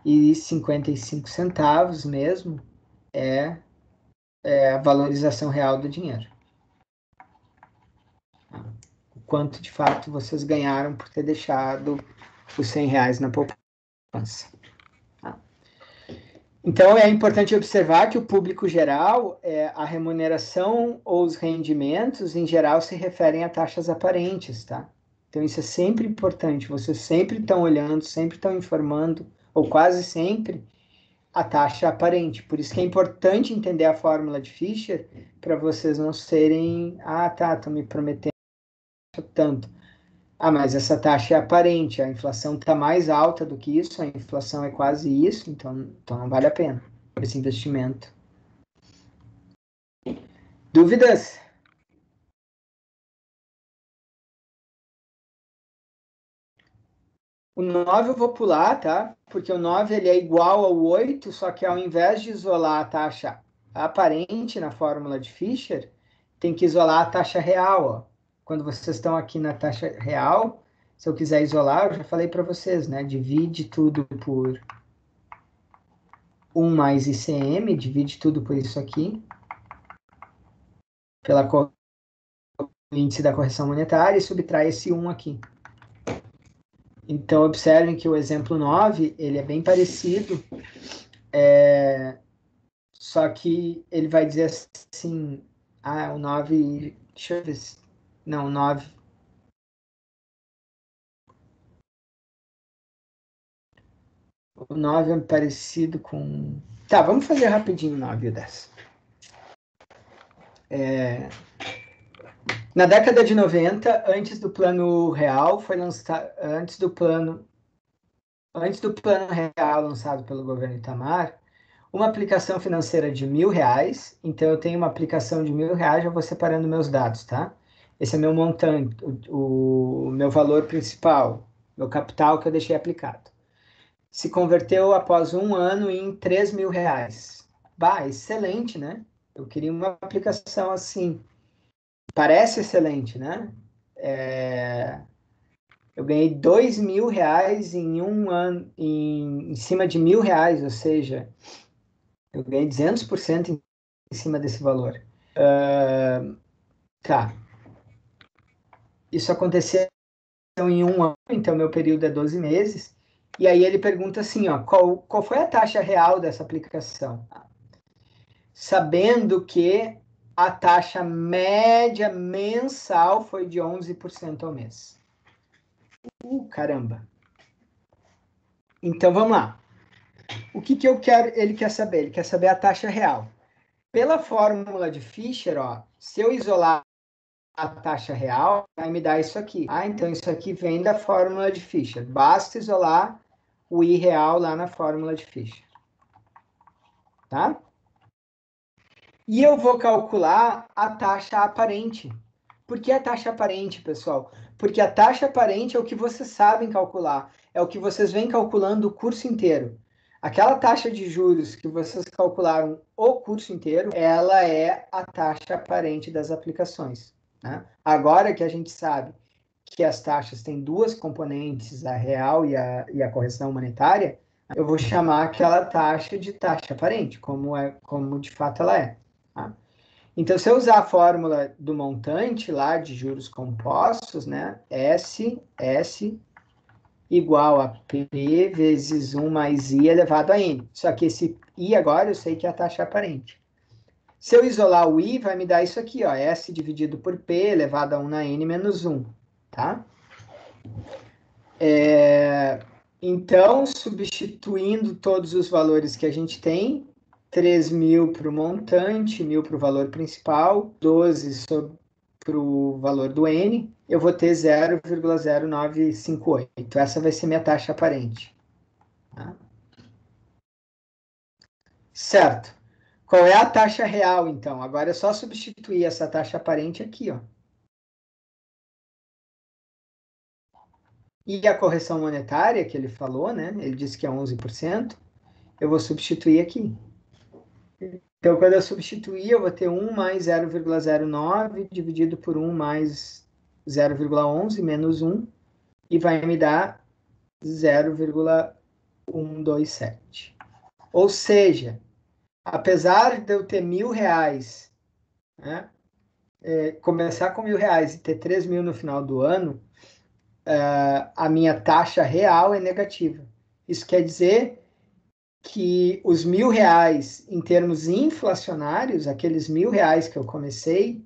e 55 centavos mesmo é a valorização real do dinheiro. O quanto, de fato, vocês ganharam por ter deixado os R$100 na poupança. Então, é importante observar que o público geral, a remuneração ou os rendimentos, em geral, se referem a taxas aparentes, tá? Então, isso é sempre importante. Vocês sempre estão olhando, sempre estão informando, ou quase sempre, a taxa aparente. Por isso que é importante entender a fórmula de Fisher, para vocês não serem, estão me prometendo tanto. Mas essa taxa é aparente, a inflação está mais alta do que isso, a inflação é quase isso, então não vale a pena esse investimento. Dúvidas? O 9 eu vou pular, tá? Porque o 9 ele é igual ao 8, só que ao invés de isolar a taxa aparente na fórmula de Fisher, tem que isolar a taxa real, ó. Quando vocês estão aqui na taxa real, se eu quiser isolar, eu já falei para vocês, né? Divide tudo por 1 mais ICM, divide tudo por isso aqui, pela índice da correção monetária, e subtrai esse 1 aqui. Então, observem que o exemplo 9, ele é bem parecido, só que ele vai dizer assim, o 9, deixa eu ver se, não, 9, o 9 é parecido com, tá, vamos fazer rapidinho o 9 e o 10. Na década de 90, antes do Plano Real, foi lançado, antes do Plano Real lançado pelo governo Itamar, uma aplicação financeira de R$1.000, então eu tenho uma aplicação de R$1.000, já vou separando meus dados, tá? Esse é meu montante, o meu valor principal, meu capital que eu deixei aplicado. Se converteu após 1 ano em R$3.000. Excelente, né? Eu queria uma aplicação assim. Parece excelente, né? Eu ganhei R$2.000 em 1 ano, em cima de R$1.000, ou seja, eu ganhei 200% em cima desse valor. Tá. Isso aconteceu em 1 ano, então meu período é 12 meses. E aí ele pergunta assim, ó, qual foi a taxa real dessa aplicação? Sabendo que a taxa média mensal foi de 11% ao mês. Caramba. Então vamos lá. O que eu quero? Ele quer saber? Ele quer saber a taxa real. Pela fórmula de Fisher, ó, se eu isolar a taxa real, vai me dar isso aqui. Então isso aqui vem da fórmula de Fisher. Basta isolar o I real lá na fórmula de Fisher. Tá? E eu vou calcular a taxa aparente. Por que a taxa aparente, pessoal? Porque a taxa aparente é o que vocês sabem calcular. É o que vocês vêm calculando o curso inteiro. Aquela taxa de juros que vocês calcularam o curso inteiro, ela é a taxa aparente das aplicações. Né? Agora que a gente sabe que as taxas têm duas componentes, a real e a correção monetária, eu vou chamar aquela taxa de taxa aparente, como de fato ela é. Tá? Então, se eu usar a fórmula do montante lá de juros compostos, né, S igual a P vezes 1 mais I elevado a N. Só que esse I agora eu sei que é a taxa aparente. Se eu isolar o I, vai me dar isso aqui, ó, S dividido por P elevado a 1 na N menos 1, tá? Então, substituindo todos os valores que a gente tem, 3.000 para o montante, 1.000 para o valor principal, 12 para o valor do N, eu vou ter 0,0958. Essa vai ser minha taxa aparente. Tá? Certo. Qual é a taxa real, então? Agora é só substituir essa taxa aparente aqui, ó. E a correção monetária que ele falou, né? Ele disse que é 11%. Eu vou substituir aqui. Então, quando eu substituir, eu vou ter 1 mais 0,09 dividido por 1 mais 0,11 menos 1, e vai me dar 0,127. Ou seja, apesar de eu ter R$ 1.000, né, começar com R$ 1.000 e ter 3.000 no final do ano, a minha taxa real é negativa. Isso quer dizer que os R$ 1.000 em termos inflacionários, aqueles R$ 1.000 que eu comecei,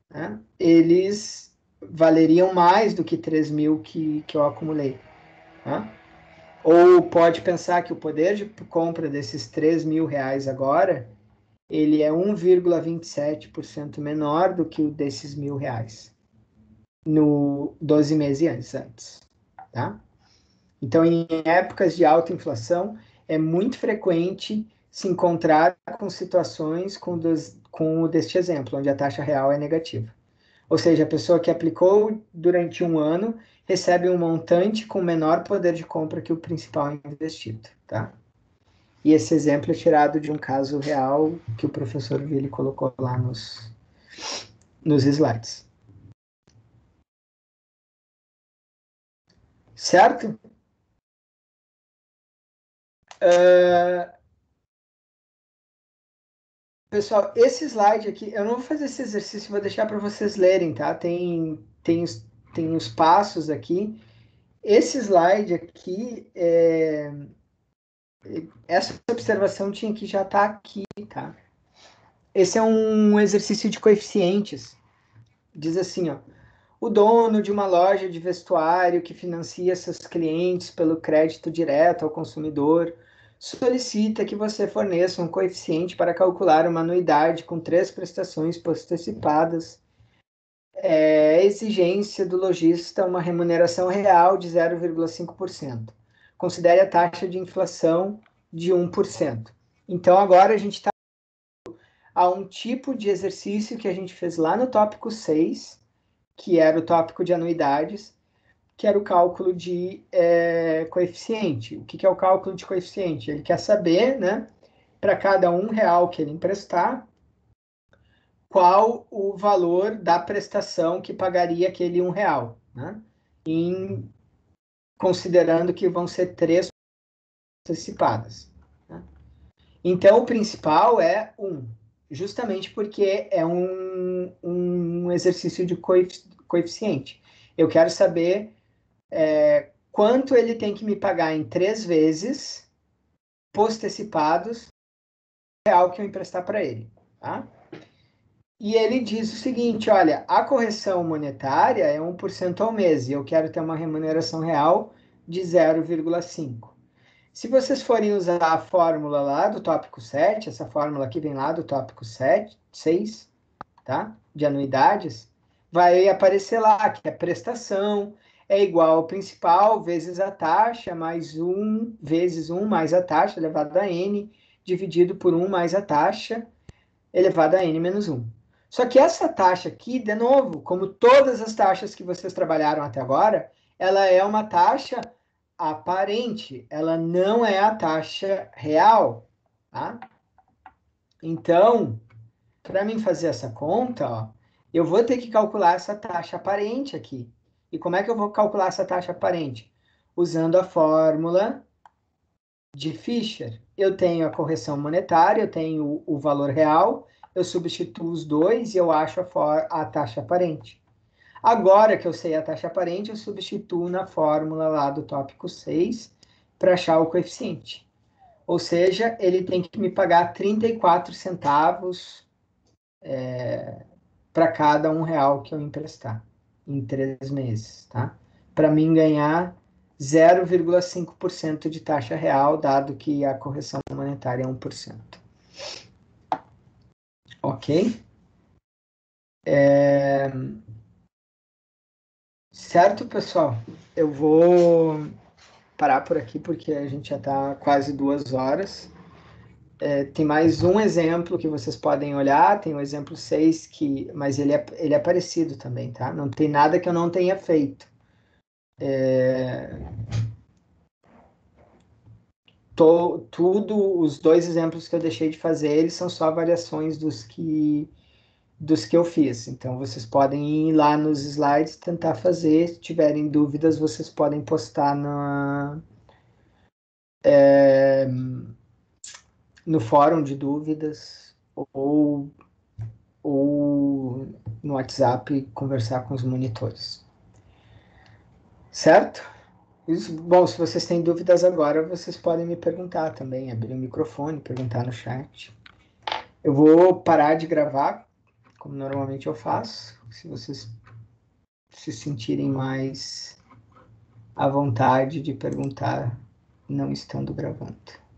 né, eles valeriam mais do que 3.000 que eu acumulei. Tá? Ou pode pensar que o poder de compra desses R$ 3.000 agora, ele é 1,27% menor do que o desses R$ 1.000 no 12 meses antes. Tá? Então, em épocas de alta inflação, é muito frequente se encontrar com situações com o deste exemplo, onde a taxa real é negativa. Ou seja, a pessoa que aplicou durante um ano recebe um montante com menor poder de compra que o principal investido, tá? E esse exemplo é tirado de um caso real que o professor Willi colocou lá nos slides. Certo? Pessoal, esse slide aqui, eu não vou fazer esse exercício, vou deixar para vocês lerem, tá? Tem os passos aqui. Esse slide aqui, essa observação tinha que já estar aqui, tá? Esse é um exercício de coeficientes. Diz assim, ó. O dono de uma loja de vestuário que financia seus clientes pelo crédito direto ao consumidor solicita que você forneça um coeficiente para calcular uma anuidade com 3 prestações postecipadas. É exigência do lojista uma remuneração real de 0,5%. Considere a taxa de inflação de 1%. Então, agora a gente está a um tipo de exercício que a gente fez lá no tópico 6, que era o tópico de anuidades, que era o cálculo de coeficiente. O que é o cálculo de coeficiente? Ele quer saber, né, para cada R$ 1 que ele emprestar, qual o valor da prestação que pagaria aquele R$ 1, né? Considerando que vão ser 3 antecipadas. Né? Então, o principal é 1, justamente porque é um exercício de coeficiente. Eu quero saber quanto ele tem que me pagar em 3 vezes postecipados o R$ 1 que eu emprestar para ele. Tá? E ele diz o seguinte, olha, a correção monetária é 1% ao mês e eu quero ter uma remuneração real de 0,5%. Se vocês forem usar a fórmula lá do tópico 7, essa fórmula aqui vem lá do tópico 6, tá? De anuidades, vai aparecer lá que a prestação é igual ao principal vezes a taxa mais 1 vezes 1 mais a taxa elevado a n, dividido por 1 mais a taxa elevado a n menos 1. Só que essa taxa aqui, de novo, como todas as taxas que vocês trabalharam até agora, ela é uma taxa aparente, ela não é a taxa real, tá? Então, para mim fazer essa conta, ó, eu vou ter que calcular essa taxa aparente aqui. E como é que eu vou calcular essa taxa aparente? Usando a fórmula de Fischer. Eu tenho a correção monetária, eu tenho o valor real, eu substituo os dois e eu acho a taxa aparente. Agora que eu sei a taxa aparente, eu substituo na fórmula lá do tópico 6 para achar o coeficiente. Ou seja, ele tem que me pagar 34 centavos para cada R$ 1 que eu emprestar em 3 meses, tá? Para mim ganhar 0,5% de taxa real, dado que a correção monetária é 1%. Ok? Certo, pessoal? Eu vou parar por aqui, porque a gente já está quase 2 horas. Tem mais um exemplo que vocês podem olhar, tem o exemplo 6, mas ele é parecido também, tá? Não tem nada que eu não tenha feito. Os 2 exemplos que eu deixei de fazer, eles são só variações dos que eu fiz. Então, vocês podem ir lá nos slides tentar fazer. Se tiverem dúvidas, vocês podem no fórum de dúvidas ou no WhatsApp conversar com os monitores. Certo? Bom, se vocês têm dúvidas agora, vocês podem me perguntar também, abrir o microfone, perguntar no chat. Eu vou parar de gravar, como normalmente eu faço, se vocês se sentirem mais à vontade de perguntar não estando gravando.